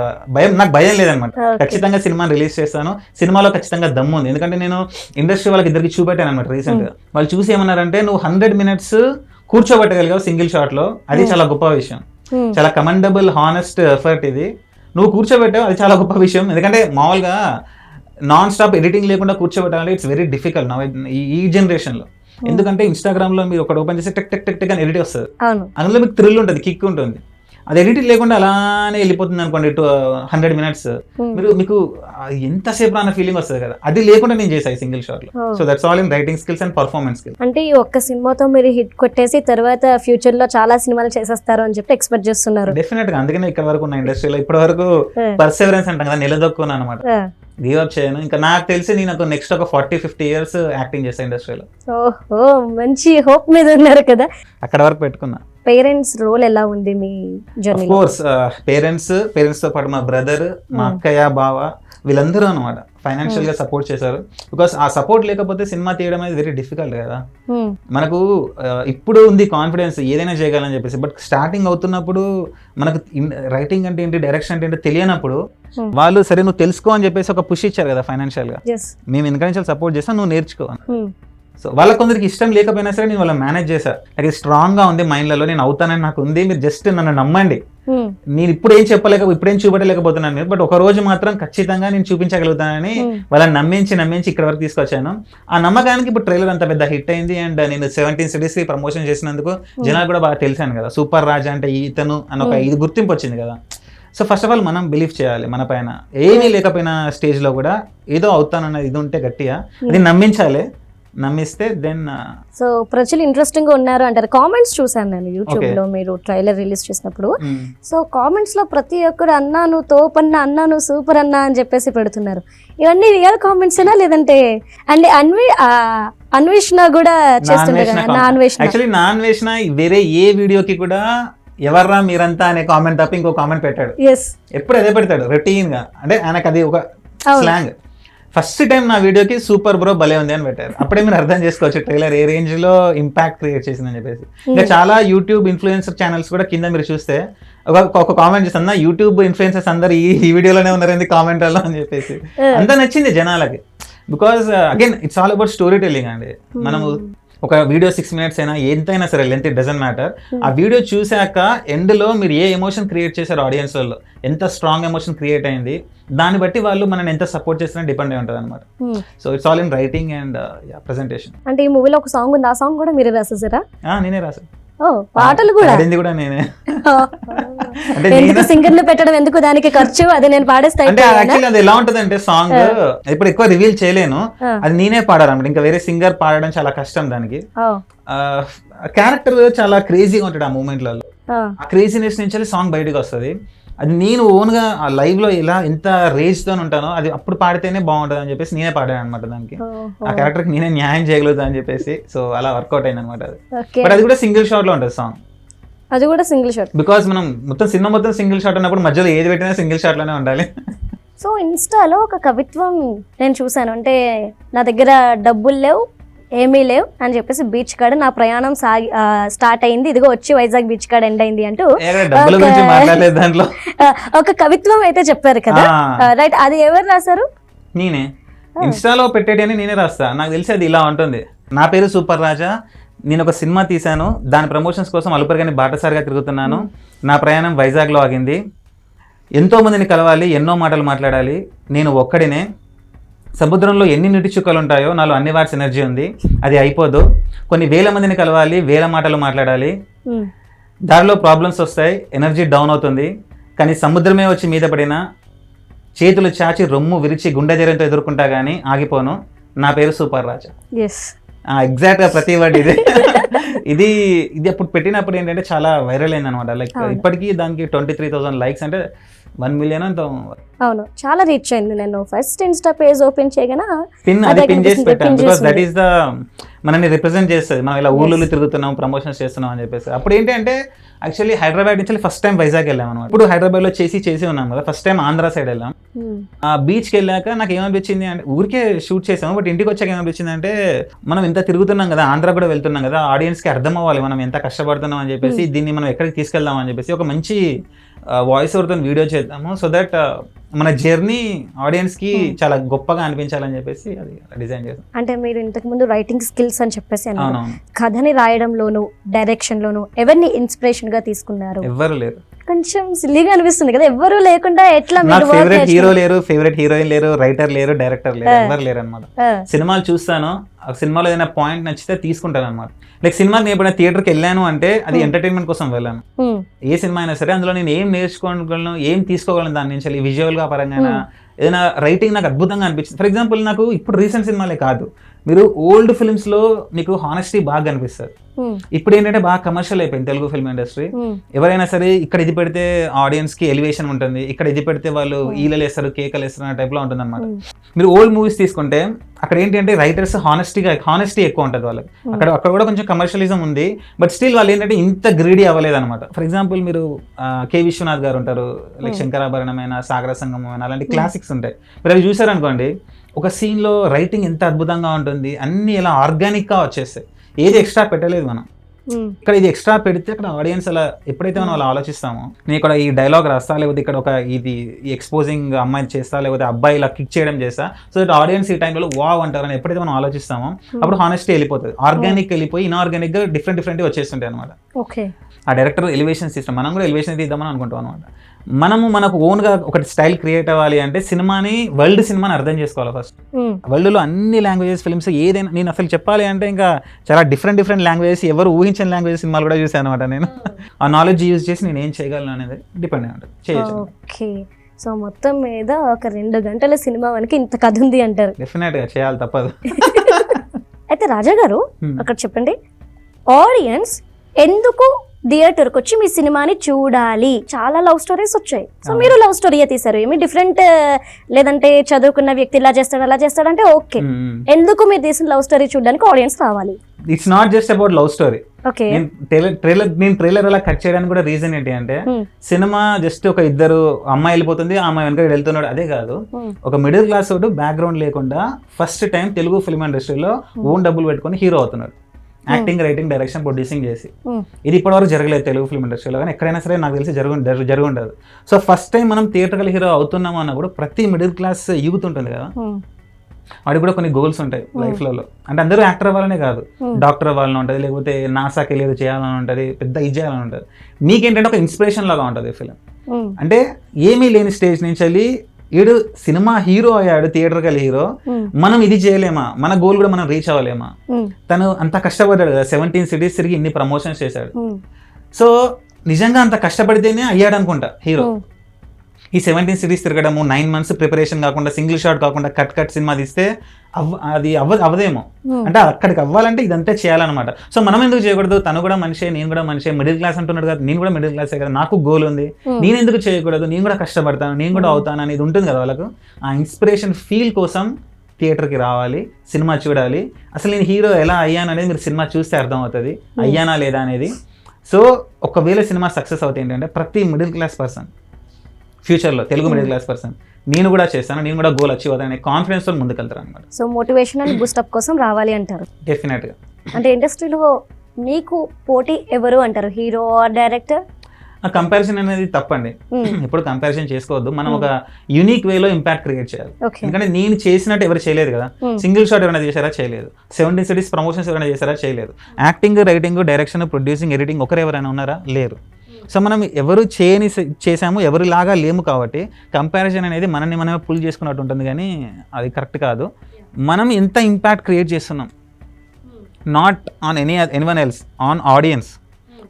నాకు భయం లేదనమాట. ఖచ్చితంగా సినిమాని రిలీజ్ చేస్తాను, సినిమాలో ఖచ్చితంగా దమ్ము ఉంది. ఎందుకంటే నేను ఇండస్ట్రీ వాళ్ళకి ఇద్దరికి చూపెట్టాను అనమాట రీసెంట్ గా. వాళ్ళు చూసి ఏమన్నారంటే, నువ్వు 100 minutes కూర్చోబెట్టగలిగావు సింగిల్ షాట్ లో, అది చాలా గొప్ప విషయం, చాలా కమెండబుల్ హానెస్ట్ ఎఫర్ట్ ఇది, నువ్వు కూర్చోబెట్టావు, అది చాలా గొప్ప విషయం. ఎందుకంటే మామూలుగా నాన్ స్టాప్ ఎడిటింగ్ లేకుండా కూర్చోబెట్టాలంటే ఇట్స్ వెరీ డిఫికల్ట్ నౌ ఈ జనరేషన్లో. ఎందుకంటే ఇన్స్టాగ్రామ్ లో మీరు ఒకటి ఓపెన్ చేస్తే టెక్ టెక్ టెక్ టెక్ అని ఎడిట్ వస్తుంది, అందులో మీకు థ్రిల్ ఉంటుంది, కిక్ ఉంటుంది. అది ఎడిటింగ్ లేకుండా అలానే వెళ్ళిపోతుంది అనుకోండి 100 minutes, మీకు ఎంతసేపు అన్న ఫీలింగ్ వస్తుంది కదా, అది లేకుండా నేను చేసాను సింగిల్ షాట్ లో. So that's all in writing skills and performance skills. అంటే ఈ ఒక్క సినిమాతో మీరు హిట్ కొట్టేసి తర్వాత ఫ్యూచర్ లో చాలా సినిమాలు చేసేస్తారు అని చెప్పి ఎక్స్పెక్ట్ చేస్తున్నారు? డెఫినెట్ గా, అందుకనే ఇక్కడ వరకు ఉన్న ఇండస్ట్రీలో ఇప్పటి వరకు పర్సెవరెన్స్ అంటాం కదా, నిలదొక్కున్నాను అనమాట, గివ్ అప్ చేయను. ఇంకా నాకు తెలిసి నేను నెక్స్ట్ ఒక 40-50 years యాక్టింగ్ చేస్తాను ఇండస్ట్రీలో. ఓహో, మంచి హోప్ మీద ఉన్నారు కదా. అక్కడ వరకు పెట్టుకున్నా. పేరెంట్స్ రోల్ ఎలా ఉంది మీ జర్నీ? ఆఫ్ కోర్స్ పేరెంట్స్ తో పాటు మా బ్రదర్, మా అక్కయ్య, బావ వీళ్ళందరూ అనమాట ఫైనాన్షియల్ గా సపోర్ట్ చేశారు. బికాస్ ఆ సపోర్ట్ లేకపోతే సినిమా తీయడం అనేది వెరీ డిఫికల్ట్ కదా. మనకు ఇప్పుడు ఉంది కాన్ఫిడెన్స్ ఏదైనా చేయగలని చెప్పేసి, బట్ స్టార్టింగ్ అవుతున్నప్పుడు మనకు రైటింగ్ అంటే ఏంటి, డైరెక్షన్ అంటే ఏంటి తెలియనప్పుడు వాళ్ళు సరే నువ్వు తెలుసుకో అని చెప్పేసి ఒక పుష్ ఇచ్చారు కదా ఫైనాన్షియల్ గా. మేము ఎందుకంటే సపోర్ట్ చేస్తాం, నువ్వు నేర్చుకో. సో వాళ్ళ కొందరికి ఇష్టం లేకపోయినా సరే నేను వాళ్ళ మేనేజ్ చేశాను. అది స్ట్రాంగ్ గా ఉంది మైండ్లలో, నేను అవుతానని నాకు ఉంది, మీరు జస్ట్ నన్ను నమ్మండి. నేను ఇప్పుడేం ఇప్పుడేం చూపెట్టలేకపోతున్నాను మీరు, బట్ ఒక రోజు మాత్రం ఖచ్చితంగా నేను చూపించగలుగుతానని వాళ్ళని నమ్మించి ఇక్కడ వరకు తీసుకొచ్చాను. ఆ నమ్మకానికి ఇప్పుడు ట్రైలర్ అంత పెద్ద హిట్ అయింది. అండ్ నేను 17 cities కి ప్రమోషన్ చేసినందుకు జనాలు కూడా బాగా తెలిసాను కదా, సూపర్ రాజా అంటే ఇతను అని ఒక ఇది గుర్తింపు వచ్చింది కదా. సో ఫస్ట్ ఆఫ్ ఆల్ మనం బిలీవ్ చేయాలి మన పైన, ఏమీ లేకపోయినా స్టేజ్ లో కూడా ఏదో అవుతానన్న ఇది ఉంటే గట్టిగా అది నమ్మించాలి. నమ్మిస్తే దెన్ సో ప్రజలు ఇంట్రెస్టింగ్ గా ఉన్నారు అంటారు. కామెంట్స్ చూసాను నేను యూట్యూబ్ లో మీరు ట్రైలర్ రిలీజ్ చేసినప్పుడు. సో కామెంట్స్ లో ప్రతి ఒక్కరు అన్నా నువ్వు తోపన్నా, అన్నా నువ్వు సూపర్ అన్నా అని చెప్పేసి పెడుతున్నారు. ఇవన్నీ రియల్ కామెంట్స్ ఏనా, లేదంటే అంటే అన్వేషణ కూడా చేస్తుండే కదా? నాన్ వేషణ వేరే ఏ వీడియోకి కూడా ఎవర్రా మీరంతా అనే కామెంట్ తప్ప ఇంకో కామెంట్ పెట్టాడు. ఎప్పుడు అదే పెడతాడు రొటీన్ గా, అంటే ఆయనకు అది ఒక స్లాంగ్. ఫస్ట్ టైం నా వీడియోకి సూపర్ బ్రో భలే ఉంది అని పెట్టారు. అప్పుడే మీరు అర్థం చేసుకోవచ్చు ట్రైలర్ ఏ రేంజ్ లో ఇంపాక్ట్ క్రియేట్ చేసిందని చెప్పేసి. ఇంకా చాలా యూట్యూబ్ ఇన్ఫ్లుయెన్సర్ ఛానల్స్ కూడా కింద మీరు చూస్తే ఒక కామెంట్ చేస్తున్నా, యూట్యూబ్ ఇన్ఫ్లుయెన్సర్స్ అందరు ఈ వీడియోలోనే ఉన్నారు కామెంట్లలో అని చెప్పేసి. అంతా నచ్చింది జనాలకి. Because again it's all about story telling అండి. మనము ఒక వీడియో 6 minutes అయినా ఎంతైనా సరే లెంత్ ఇట్ డజంట్ మ్యాటర్. ఆ వీడియో చూశాక ఎండ్లో మీరు ఏ ఎమోషన్ క్రియేట్ చేశారు ఆడియన్స్ వాళ్ళు, ఎంత స్ట్రాంగ్ ఎమోషన్ క్రియేట్ అయింది, దాన్ని బట్టి వాళ్ళు మనల్ని ఎంత సపోర్ట్ చేసినా డిపెండ్ అయి ఉంటుంది అనమాట. So it's all in writing and presentation. అంటే ఈ మూవీలో ఒక సాంగ్ ఉంది, ఆ సాంగ్ కూడా మీరే రాసేసారా? నేనే రాశాను. ఓ, పాటలు కూడా పాడింది కూడా నేనే. అంటే ఎందుకు సింగర్ ని పెట్టడం, ఎందుకు దానికి ఖర్చు, అది నేను పాడేస్తా. అంటే యాక్చువల్లీ అది ఎలా ఉంటుంది అంటే సాంగ్ ఇప్పుడు ఎక్కువ రివీల్ చేయలేను, అది నేనే పాడాలన్నమాట. ఇంకా వేరే సింగర్ పాడడం చాలా కష్టం. దానికి క్యారెక్టర్ చాలా క్రేజీగా ఉంటాడు ఆ మూమెంట్లలో. ఆ క్రేజీనెస్ నుంచి సాంగ్ బయటకు వస్తుంది. అది నేను ఓన్గా ఆ లైవ్ లో ఇలా ఎంత రేజ్ తో ఉంటానో అది అప్పుడు పాడితేనే బాగుంటుంది అని చెప్పేసి నేనే పాడాను అనమాట. దానికి ఆ క్యారెక్టర్ కి నేనే న్యాయం చేయగలుగుతా అని చెప్పేసి సో అలా వర్కౌట్ అయింది అనమాట అది. బట్ అది కూడా సింగిల్ షాట్ లో ఉంటుంది సాంగ్. అది కూడా సింగిల్ షాట్. బికాస్ మనం మొత్తం సినిమా మొత్తం సింగిల్ షాట్ ఉన్నప్పుడు మధ్యలో ఏది పెట్టినా సింగిల్ షాట్ లోనే ఉండాలి. సో ఇన్స్టాలో ఒక కవిత్వం నేను చూసాను, అంటే నా దగ్గర డబ్బులు లేవు, ఏమీ లేవు అని చెప్పేసి బీచ్ కాడ నా ప్రయాణం స్టార్ట్ అయింది, ఇదిగో వచ్చి వైజాగ్ బీచ్ కాడ ఎండ్ అయింది అంటూ దాంట్లో ఒక కవిత్వం అయితే చెప్పారు కదా, రైట్? అది ఎవరు రాశారు? నేనే. ఇన్స్టాలో పెట్టేటి నేనే రాస్తా. నాకు తెలిసి అది ఇలా ఉంటుంది. నా పేరు సూపర్ రాజా, నేను ఒక సినిమా తీశాను, దాని ప్రమోషన్స్ కోసం అలుపరిగాని బాటసారిగా తిరుగుతున్నాను, నా ప్రయాణం వైజాగ్లో ఆగింది, ఎంతో మందిని కలవాలి, ఎన్నో మాటలు మాట్లాడాలి, నేను ఒక్కడినే, సముద్రంలో ఎన్ని నీటి చుక్కలు ఉంటాయో నాలో అన్ని వాట్స్ ఎనర్జీ ఉంది, అది అయిపోదు, కొన్ని వేల మందిని కలవాలి, వేల మాటలు మాట్లాడాలి, దారిలో ప్రాబ్లమ్స్ వస్తాయి, ఎనర్జీ డౌన్ అవుతుంది, కానీ సముద్రమే వచ్చి మీద పడినా చేతులు చాచి రొమ్ము విరిచి గుండె జరంతో ఎదుర్కొంటా కానీ ఆగిపోను, నా పేరు సూపర్ రాజా. ఎగ్జాక్ట్ గా ప్రతి వర్డ్ ఇది. ఇది అప్పుడు పెట్టినప్పుడు ఏంటంటే చాలా వైరల్ అయింది అనమాట. లైక్ ఇప్పటికీ దానికి 23,000 లైక్స్, అంటే 1 million అంత. అవును, చాలా రీచ్ అయింది. నేను ఫస్ట్ ఇన్స్టా పేజ్ ఓపెన్ చేయగానే పిన్ చేసి పెట్టాను. బికాస్ దట్ ఈస్ ద మనల్ని రిప్రజెంట్ చేస్తుంది. మనం ఇలా ఊళ్ళో తిరుగుతున్నాం, ప్రమోషన్స్ చేస్తున్నాం అని చెప్పేసి. అప్పుడు ఏంటంటే యాక్చువల్లీ హైదరాబాద్ నుంచి ఫస్ట్ టైం వైజాగ్ వెళ్ళాం అనమాట. ఇప్పుడు హైదరాబాద్ లో చేసి ఉన్నాం కదా, ఫస్ట్ టైం ఆంధ్ర సైడ్ వెళ్ళాం. ఆ బీచ్కి వెళ్ళాక నాకు ఏమనిపించింది అంటే, ఊరికే షూట్ చేసాము, బట్ ఇంటికి వచ్చాక ఏమనిపించింది అంటే, మనం ఎంత తిరుగుతున్నాం కదా, ఆంధ్ర కూడా వెళ్తున్నాం కదా, ఆడియన్స్ కి అర్థం అవ్వాలి మనం ఎంత కష్టపడుతున్నాం అని చెప్పేసి, దీన్ని మనం ఎక్కడికి తీసుకెళ్దాం అని చెప్పేసి ఒక మంచి వాయిస్ ఓవర్తో వీడియో చేద్దాము, సో దట్ మన జర్నీ ఆడియన్స్ కి చాలా గొప్పగా అనిపించాలని చెప్పేసి అది డిజైన్ చేసాం. అంటే మీరు ఇంతకు ముందు రైటింగ్ స్కిల్స్ అని చెప్పేసి అన్నారు, కథని రాయడంలోను డైరెక్షన్ లోను ఎవరిని ఇన్స్పిరేషన్ గా తీసుకున్నారు? ఎవ్వరు లేరు. కొంచెం సిల్లీగా అనిపిస్తుంది కదా, ఎవరు లేకుండా ఎట్లా? ఫేవరెట్ హీరో లేరు, ఫేవరెట్ హీరోయిన్ లేరు, రైటర్ లేరు, డైరెక్టర్ లేరు, ఎవరు లేరు అనమాట. సినిమాలు చూస్తాను, ఆ సినిమాలో ఏదైనా పాయింట్ నచ్చితే తీసుకుంటాను అనమాట. లైక్ సినిమాకి నేను ఎప్పుడైనా థియేటర్కి వెళ్ళాను అంటే అది ఎంటర్టైన్మెంట్ కోసం వెళ్ళాను. ఏ సినిమా అయినా సరే అందులో నేను ఏం నేర్చుకోగలను, ఏం తీసుకోగలను దాని నుంచి, విజువల్ గా పరంగా ఏదైనా రైటింగ్ నాకు అద్భుతంగా అనిపించింది. ఫర్ ఎగ్జాంపుల్ నాకు ఇప్పుడు రీసెంట్ సినిమాలే కాదు, మీరు ఓల్డ్ ఫిల్మ్స్ లో మీకు హానెస్టీ బాగా కనిపిస్తుంది. ఇప్పుడు ఏంటంటే బాగా కమర్షియల్ అయిపోయింది తెలుగు ఫిల్మ్ ఇండస్ట్రీ. ఎవరైనా సరే ఇక్కడ ఇది పెడితే ఆడియన్స్ కి ఎలివేషన్ ఉంటుంది, ఇక్కడ ఇది పెడితే వాళ్ళు ఈలలు వేస్తారు, కేకలు వేస్తారు అనే టైప్ లో ఉంటుంది అనమాట. మీరు ఓల్డ్ మూవీస్ తీసుకుంటే అక్కడ ఏంటంటే రైటర్స్ హానెస్టీ ఎక్కువ ఉంటుంది వాళ్ళకి. అక్కడ కూడా కొంచెం కమర్షియలిజం ఉంది, బట్ స్టిల్ వాళ్ళు ఏంటంటే ఇంత గ్రీడీ అవ్వలేదు అనమాట. ఫర్ ఎగ్జాంపుల్ మీరు కె విశ్వనాథ్ గారు ఉంటారు, లైక్ శంకరాభరణమైన, సాగర సంగమమైన, అలాంటి క్లాసిక్స్ ఉంటాయి. మీరు అవి చూసారనుకోండి, ఒక సీన్ లో రైటింగ్ ఎంత అద్భుతంగా ఉంటుంది, అన్ని ఇలా ఆర్గానిక్ గా వచ్చేస్తాయి, ఏది ఎక్స్ట్రా పెట్టలేదు మనం. ఇక్కడ ఇది ఎక్స్ట్రా పెడితే అక్కడ ఆడియన్స్ అలా ఎప్పుడైతే మనం అలా ఆలోచిస్తామో, నేను ఇక్కడ ఈ డైలాగ్ రాస్తా, లేకపోతే ఇక్కడ ఒక ఇది ఎక్స్పోజింగ్ అమ్మాయి చేస్తా, లేకపోతే అబ్బాయి ఇలా కిక్ చేయడం చేస్తా, సో దట్ ఆడియన్స్ ఈ టైంలో వావ్ అంటారని ఎప్పుడైతే మనం ఆలోచిస్తామో అప్పుడు హానెస్టీ వెళ్ళిపోతుంది, ఆర్గానిక్ వెళ్ళిపోయి ఇన్ఆర్గానిక్ గా డిఫరెంట్ వచ్చేస్తుంటాయి అనమాట. ఆ డైరెక్టర్ ఎలివేషన్ సిస్టమ్, మనం కూడా ఎలివేషన్ తీద్దామని అనుకుంటాం అనమాట. మనకు ఓన్ గా ఒక స్టైల్ క్రియేట్ అవ్వాలి అంటే సినిమాని, వరల్డ్ సినిమాని అర్థం చేసుకోవాలి ఫస్ట్. వరల్డ్ లో అన్ని లాంగ్వేజెస్ ఫిల్మ్స్ ఏదైనా, నేను అసలు చెప్పాలి అంటే ఇంకా చాలా డిఫరెంట్ లాంగ్వేజెస్, ఎవరు ఊహించిన లాంగ్వేజెస్ సినిమాలు కూడా చూసాను అనమాట. నేను ఆ నాలెడ్జ్ యూజ్ చేసి నేను ఏం చేయగలను అనేది డిపెండ్ అయి ఉంటుంది, చేయొచ్చు. ఓకే, సో మొత్తం మీద ఒక 2 గంటల సినిమా మనకి ఇంత కథ ఉంది అంటారు. డెఫినెట్ గా చేయాలి, తప్పదు. అయితే రాజా గారు అక్కడ చెప్పండి, ఆడియన్స్ ఎందుకు థియేటర్కి వచ్చి మీ సినిమాని చూడాలి? చాలా లవ్ స్టోరీస్ వచ్చాయి, సో మీరు లవ్ స్టోరీయే తీశారు, ఏమి డిఫరెంట్ లేదంటే చదువుకున్న వ్యక్తి ఇలా చేస్తాడు అలా చేస్తాడంటే ఓకే, ఎందుకు మీరు తీసిన లవ్ స్టోరీ చూడడానికి ఆడియన్స్ రావాలి? It's not just about love story. Okay, నేను ట్రైలర్ అలా కట్ చేయడానికి కూడా రీజన్ ఏంటి అంటే, సినిమా జస్ట్ ఒక ఇద్దరు అమ్మాయి వెళ్ళిపోతుంది, ఆ అమ్మాయి వెనక వెళ్తున్నాడు, అదే కాదు. ఒక మిడిల్ క్లాస్ వాడు బ్యాక్గ్రౌండ్ లేకుండా ఫస్ట్ టైం తెలుగు ఫిల్మ్ ఇండస్ట్రీలో ఓన్ డబ్బులు పెట్టుకొని హీరో అవుతున్నాడు, యాక్టింగ్, రైటింగ్, డైరెక్షన్, ప్రొడ్యూసింగ్ చేసి. ఇది ఇప్పటివరకు జరగలేదు తెలుగు ఫిల్మ్ ఇండస్ట్రీలో, కానీ ఎక్కడైనా సరే నాకు తెలిసి జరుగుండదు. సో ఫస్ట్ టైం మనం థియేటర్కల్ హీరో అవుతున్నాము అన్న కూడా ప్రతి మిడిల్ క్లాస్ యూత్ ఉంటుంది కదా, వాడికి కూడా కొన్ని గోల్స్ ఉంటాయి లైఫ్లలో. అంటే అందరూ యాక్టర్ అవ్వాలనే కాదు, డాక్టర్ అవ్వాలని ఉంటుంది, లేకపోతే నాసాకి వెళ్ళేది చేయాలని ఉంటుంది, పెద్ద ఇది చేయాలని ఉంటుంది. నీకేంటంటే ఒక ఇన్స్పిరేషన్ లాగా ఉంటుంది ఫిలిం. అంటే ఏమీ లేని స్టేజ్ నుంచి వెళ్ళి వీడు సినిమా హీరో అయ్యాడు, థియేటర్కి వెళ్ళి హీరో, మనం ఇది చేయలేమా, మన గోల్ కూడా మనం రీచ్ అవ్వలేమా? తను అంత కష్టపడ్డాడు కదా, 17 cities తిరిగి ఇన్ని ప్రమోషన్స్ చేశాడు. సో నిజంగా అంత కష్టపడితేనే అయ్యాడు అనుకుంటా హీరో. ఈ 17 cities తిరగడము, 9 months ప్రిపరేషన్ కాకుండా, సింగిల్ షాట్ కాకుండా కట్ సినిమా తీస్తే అది అవ్వదేమో. అంటే అక్కడికి అవ్వాలంటే ఇదంతా చేయాలన్నమాట. సో మనం ఎందుకు చేయకూడదు? తను కూడా మనిషే, నేను కూడా మనిషే, మిడిల్ క్లాస్ అంటున్నాడు కదా, నేను కూడా మిడిల్ క్లాసే కదా, నాకు గోల్ ఉంది, నేను ఎందుకు చేయకూడదు, నేను కూడా కష్టపడతాను, నేను కూడా అవుతాను అనేది ఉంటుంది కదా వాళ్ళకు. ఆ ఇన్స్పిరేషన్ ఫీల్ కోసం థియేటర్కి రావాలి, సినిమా చూడాలి. అసలు నేను హీరో ఎలా అయ్యాను అనేది మీరు సినిమా చూస్తే అర్థమవుతుంది, అయ్యానా లేదా అనేది. సో ఒకవేళ సినిమా సక్సెస్ అవుతాయి ఏంటంటే ప్రతి మిడిల్ క్లాస్ పర్సన్ ఫ్యూచర్లో, తెలుగు మిడిల్ క్లాస్ పర్సన్, నేను కూడా చేస్తాను, నేను కూడా గోల్ అచీవ్ అవుతాను అనే కాన్ఫిడెన్స్తో ముందుకెళ్తారు అనమాట. సో మోటివేషన్ అండ్ బూస్టప్ కోసం రావాలి అంటారు. డెఫినెట్గా. అంటే ఇండస్ట్రీలో నీకు పోటీ ఎవరు అంటారు, హీరో ఆర్ డైరెక్టర్? ఆ కంపారిజన్ అనేది తప్పండి. ఇప్పుడు కంపారిజన్ చేసుకోవద్దు. మనం ఒక యూనిక్ వేలో ఇంపాక్ట్ క్రియేట్ చేయాలి. ఎందుకంటే నేను చేసినట్టు ఎవరు చేయలేదు కదా. సింగిల్ షాట్ ఎవరైనా చేశారా? చేయలేదు. 17 cities ప్రమోషన్స్ ఎవరైనా చేశారా? చేయలేదు. Acting, writing, direction, producing, editing ఒకరు ఎవరైనా ఉన్నారా? లేరు. సో మనం ఎవరు చేయని చేసాము, ఎవరిలాగా లేము. కాబట్టి కంపారిజన్ అనేది మనల్ని మనమే పుల్ చేసుకున్నట్టు ఉంటుంది, కానీ అది కరెక్ట్ కాదు. మనం ఎంత ఇంపాక్ట్ క్రియేట్ చేస్తున్నాం, not on anyone else, on audience.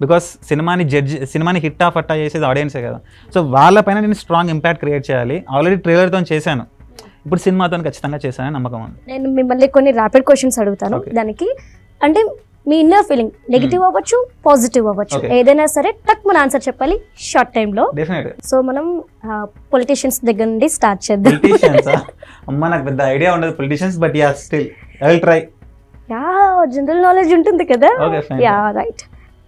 Because సినిమాని హిట్ ఆఫ్ అట్టా చేసేది ఆడియన్సే కదా. సో వాళ్ళపైన నేను స్ట్రాంగ్ ఇంపాక్ట్ క్రియేట్ చేయాలి. ఆల్రెడీ ట్రైలర్తో చేశాను, ఇప్పుడు సినిమాతో ఖచ్చితంగా చేశానని నమ్మకం ఉంది. నేను మిమ్మల్ని కొన్ని ర్యాపిడ్ క్వశ్చన్స్ అడుగుతాను. దానికి అంటే మీ ఇన్నర్ ఫీలింగ్ నెగిటివ్ అవ్వచ్చు, పాజిటివ్ అవ్వచ్చు, ఏదైనా సరే టక్ మన ఆన్సర్ చెప్పాలి షార్ట్ టైంలో. సో మనం పొలిటీషియన్స్ దగ్గర నుండి స్టార్ట్ చేద్దాం. అమ్మ నాకు పెద్ద ఐడియా ఉండదు politicians, but ya still I will try. Ya general knowledge ఉంటుంది కదా. Ya right.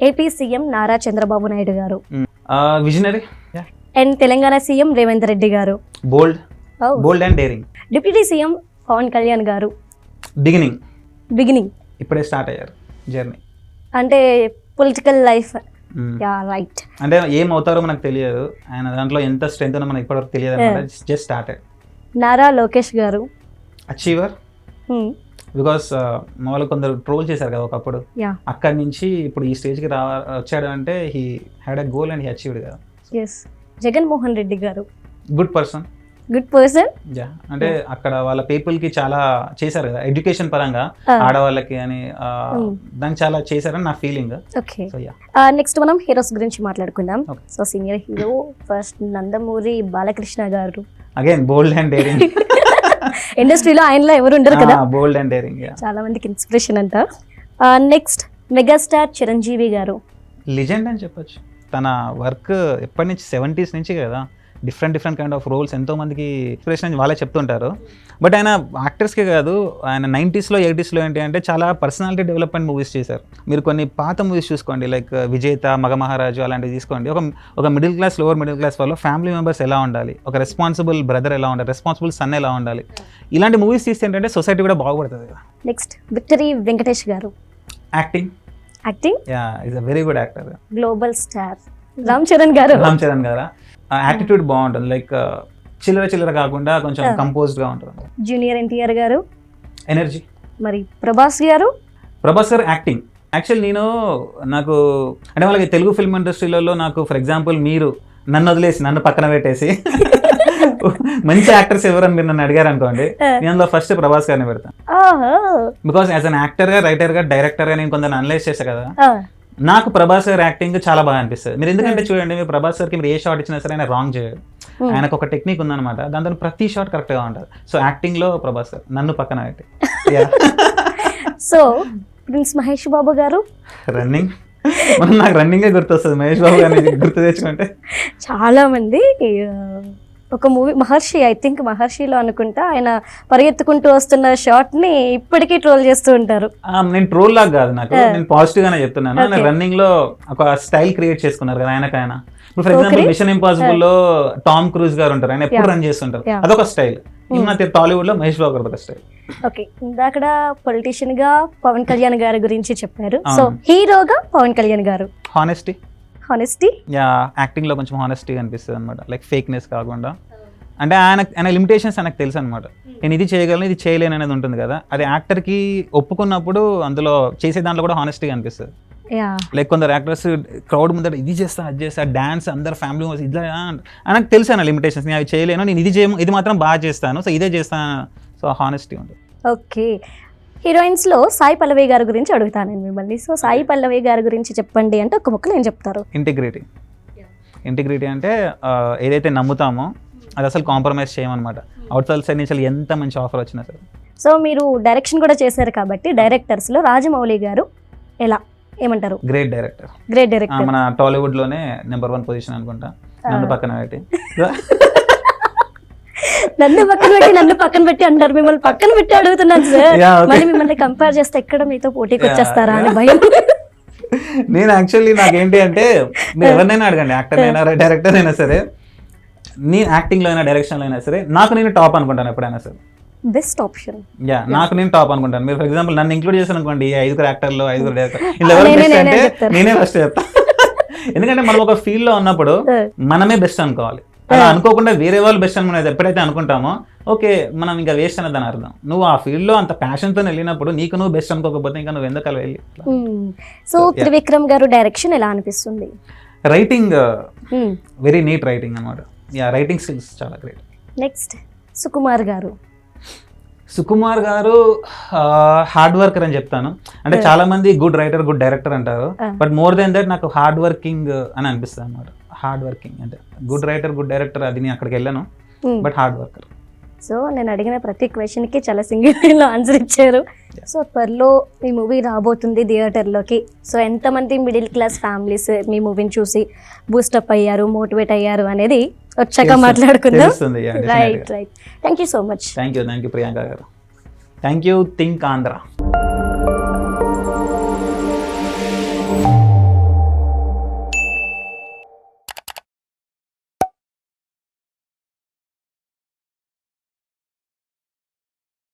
AP CM Nara Chandrababu Naidu garu, visionary. And Telangana CM Revanth Reddy garu, bold and daring. Deputy CM Pawan Kalyan garu, beginning ఇప్పుడే స్టార్ట్ అయ్యారు జర్నీ. అంటే పొలిటికల్ లైఫ్. Yeah right. అంటే ఏం అవుతారో మనకు తెలియదు, ఆయన దాంట్లో ఎంత స్ట్రెంత్ ఉందో మనకి ఇప్పటివరకు తెలియదు అనమాట. Just started. నారా లోకేష్ గారు, అచీవర్. బికాస్ మామూలుగా కొందరు ట్రోల్ చేశారు కదా ఒకప్పుడు, అక్కడి నుంచి ఇప్పుడు ఈ స్టేజ్కి వచ్చాడు అంటే he had a goal and he achieved కదా. జగన్మోహన్ రెడ్డి గారు, గుడ్ పర్సన్. యా, అంటే అక్కడ వాళ్ళ పీపుల్ కి చాలా చేశారు కదా, ఎడ్యుకేషన్ పరంగా ఆడవాళ్ళకి అని, దానికి చాలా చేశారని నా ఫీలింగ్. నెక్స్ట్ మనం హీరోస్ గురించి మాట్లాడుకుందాం. So senior hero first Nandamuri Balakrishna గారు, అగైన్ బోల్డ్ అండ్ డేరింగ్. ఇండస్ట్రీలో ఆయనలో ఎవరు ఉండరు కదా, బోల్డ్ అండ్ డేరింగ్, చాలా మందికి ఇన్స్పిరేషన్ అంట. నెక్స్ట్ మెగాస్టార్ చిరంజీవి గారు, లిజెండ్ అని చెప్పొచ్చు. తన వర్క్ ఎప్పటి నుంచి 70s నుంచి కదా, డిఫరెంట్ కైండ్ ఆఫ్ రోల్స్ ఎంతో మందికి ఇన్స్పిరేషన్ వాళ్ళే చెప్తుంటారు. బట్ ఆయన యాక్టర్స్కే కాదు, ఆయన 90s, 80s ఏంటి అంటే చాలా పర్సనాలిటీ డెవలప్మెంట్ మూవీస్ చేశారు. మీరు కొన్ని పాత మూవీస్ చూసుకోండి, లైక్ విజేత, మగమహారాజు అలాంటివి తీసుకోండి. ఒక middle class, lower middle class వాళ్ళు ఫ్యామిలీ మెంబర్స్ ఎలా ఉండాలి, ఒక రెస్పాన్సిబుల్ బ్రదర్ ఎలా ఉండాలి, రెస్పాన్సిబుల్ సన్ ఎలా ఉండాలి, ఇలాంటి మూవీస్ తీస్తే ఏంటంటే సొసైటీ కూడా బాగుపడుతుంది కదా. నెక్స్ట్ విక్టరీ వెంకటేష్ గారు, acting. Yeah, is a very good actor. Global star Ram Charan గారు, యాటిట్యూడ్ బాగుంటుంది, లైక్ చిల్లర కాకుండా కొంచెం కంపోజ్డ్ గా ఉంటుంది. జూనియర్ ఎన్టీఆర్ గారు, ఎనర్జీ. మరి ప్రభాస్ గారు, యాక్టింగ్. యాక్చువల్ నాకు అంటే వాళ్ళకి తెలుగు ఫిల్మ్ ఇండస్ట్రీలలో నాకు ఫర్ ఎగ్జాంపుల్ మీరు నన్ను వదిలేసి నన్ను పక్కన పెట్టేసి మంచి యాక్టర్స్ ఎవరని మీరు నన్ను అడిగారు అనుకోండి, నేను అందులో ఫస్ట్ ప్రభాస్ గారిని పెడతాను. బికాస్ యాజ్ అన్ యాక్టర్ గా, రైటర్ గా, డైరెక్టర్ గా నేను కొందరు అనలైజ్ చేశా కదా, నాకు ప్రభాస్ గారి యాక్టింగ్ చాలా బాగా అనిపిస్తుంది. మీరు ఎందుకంటే చూడండి, మీరు ప్రభాస్ గారికి మీరు ఏ షాట్ ఇచ్చినా సరే ఆయన రాంగ్ చేయడు. ఆయనకు ఒక టెక్నిక్ ఉందన్నమాట, దాంతో ప్రతి షాట్ కరెక్ట్ గా ఉంటుంది. సో యాక్టింగ్ లో ప్రభాస్ గారు నన్ను పక్కన పెట్టి. సో ప్రిన్స్ మహేష్ బాబు గారు, రన్నింగ్. మనం నాకు రన్నింగే గుర్తొస్తుంది మహేష్ బాబు గారిని గుర్తు తెచ్చుకుంటే. చాలా మంది ఒక మూవీ మహర్షి, ఐ థింక్ మహర్షిలో అనుకుంటా, ఆయన పరిగెత్తుకుంటూ వస్తున్న షాట్ ని ఇప్పటికీ ట్రోల్ చేస్తూ ఉంటారు. నేను ట్రోల్ లాగా కాదు, నేను పాజిటివ్ గానే చెప్తున్నాను. ఆయన రన్నింగ్ లో ఒక స్టైల్ క్రియేట్ చేసుకున్నారు కదా ఆయనకైనా. ఇప్పుడు ఫర్ ఎగ్జాంపుల్ మిషన్ ఇంపాసిబుల్ లో టామ్ క్రూజ్ గారు ఉంటారు, ఆయన ఎప్పుడు రన్ చేస్తుంటారు, అదొక స్టైల్. ఇంకా టాలీవుడ్ లో మహేష్ బాబు గారు ఒక స్టైల్. ఓకే, ఇందాక పొలిటీషియన్ గా పవన్ కళ్యాణ్ గారి గురించి చెప్పారు. సో హీరోగా పవన్ కళ్యాణ్ గారు, హానెస్టీ. యా, యాక్టింగ్ లో కొంచెం హానెస్టీ అనిపిస్తుంది అనమాట, లైక్ ఫేక్నెస్ కాకుండా. అంటే ఆయన లిమిటేషన్స్ ఆయనకు తెలుసు అనమాట. నేను ఇది చేయగలను, ఇది చేయలేను అనేది ఉంటుంది కదా, అది యాక్టర్కి ఒప్పుకున్నప్పుడు అందులో చేసే దాంట్లో కూడా హానెస్టీగా అనిపిస్తుంది. లైక్ కొందరు యాక్టర్స్ క్రౌడ్ ముందర ఇది చేస్తా, అది చేస్తా, డాన్స్ అందరు ఫ్యామిలీ ఇట్లా, ఆయనకు తెలుసు అన్న లిమిటేషన్స్, నేను అవి చేయలేను, నేను ఇది మాత్రం బాగా చేస్తాను, సో ఇదే చేస్తాను, సో హానెస్టీ ఉంటుంది. ఓకే, హీరోయిన్స్లో సాయి పల్లవి గారి గురించి అడుగుతాను నేను మిమ్మల్ని. సో సాయి పల్లవి గారి గురించి చెప్పండి అంటే ఒక ముక్కలో ఏం చెప్తారు? ఇంటిగ్రిటీ అంటే ఏదైతే నమ్ముతామో అది అసలు కాంప్రమైజ్ చేయమన్నమాట. అవుట్ సైడ్ నుంచి ఎంత మంచి ఆఫర్ వచ్చినా సరే. సో మీరు డైరెక్షన్ కూడా చేశారు కాబట్టి డైరెక్టర్స్లో రాజమౌళి గారు ఎలా ఏమంటారు? Great director. మన టాలీవుడ్ లోనే నెంబర్ 1 పొజిషన్ అనుకుంటా. నన్ను పక్కన పెట్టి నన్ను పక్కన పెట్టి అంటారు, మిమ్మల్ని పక్కన పెట్టి అడుగుతున్నాను సార్. మళ్ళీ మిమ్మల్ని కంపేర్ చేస్తే ఎక్కడ మీతో పోటీకి వచ్చేస్తారా అని భయం. నేను యాక్చువల్లీ నాకేంటి అంటే, మీరు ఎవరినైనా అడగండి, యాక్టర్ అయినా డైరెక్టర్ అయినా సరే, నేను యాక్టింగ్ లో అయినా డైరెక్షన్ లో అయినా సరే నాకు నేను టాప్ అనుకుంటాను ఎప్పుడైనా సరే. Best option. నాకు నేను టాప్ అనుకుంటాను. మీరు ఫర్ ఎగ్జాంపుల్ నన్ను ఇంక్లూడ్ చేశాను అనుకోండి, 5 యాక్టర్లు 5 డైరెక్టర్, ఇలా ఎవరు బెస్ట్ అంటే నేనే ఫస్ట్ చెప్తా. ఎందుకంటే మనం ఒక ఫీల్డ్ లో ఉన్నప్పుడు మనమే బెస్ట్ అనుకోవాలి. అలా అనుకోకుండా వేరే వాళ్ళు బెస్ట్ అని మనం ఎప్పుడైతే అనుకుంటామో ఓకే మనం ఇంకా వేస్ట్ అనేది దాని అర్థం. నువ్వు ఆ ఫీల్డ్ లో అంత ప్యాషన్ తో వెళ్ళినప్పుడు నీకు నువ్వు బెస్ట్ అనుకోకపోతే ఇంకా నువ్వు ఎందుకు అలా వెళ్ళి. సో త్రివిక్రమ్ గారు డైరెక్షన్ ఎలా అనిపిస్తుంది? రైటింగ్ వెరీ నీట్ రైటింగ్ అన్నమాట. రైటింగ్ స్కిల్స్ చాలా గ్రేట్. నెక్స్ట్ సుకుమార్ గారు హార్డ్ వర్కర్ అని చెప్తాను. అంటే చాలా మంది గుడ్ రైటర్ గుడ్ డైరెక్టర్ అంటారు, బట్ మోర్ దెన్ దట్ నాకు హార్డ్ వర్కింగ్ అని అనిపిస్తుంది అన్నమాట. హార్డ్ వర్కింగ్ అంటే గుడ్ రైటర్ గుడ్ డైరెక్టర్ అది నేను అక్కడికి వెళ్ళాను, బట్ హార్డ్ వర్కర్. సో నేను అడిగిన ప్రతి క్వశ్చన్కి చాలా సింగిల్ ఆన్సర్ ఇచ్చారు. సో త్వరలో మీ మూవీ రాబోతుంది థియేటర్లోకి. సో ఎంతమంది మిడిల్ క్లాస్ ఫ్యామిలీస్ మీ మూవీని చూసి బూస్టప్ అయ్యారు, మోటివేట్ అయ్యారు అనేది వచ్చాక మాట్లాడుకుందాం. Right. Thank you so much. Thank you Priyanka garu. Thank you think Andhra.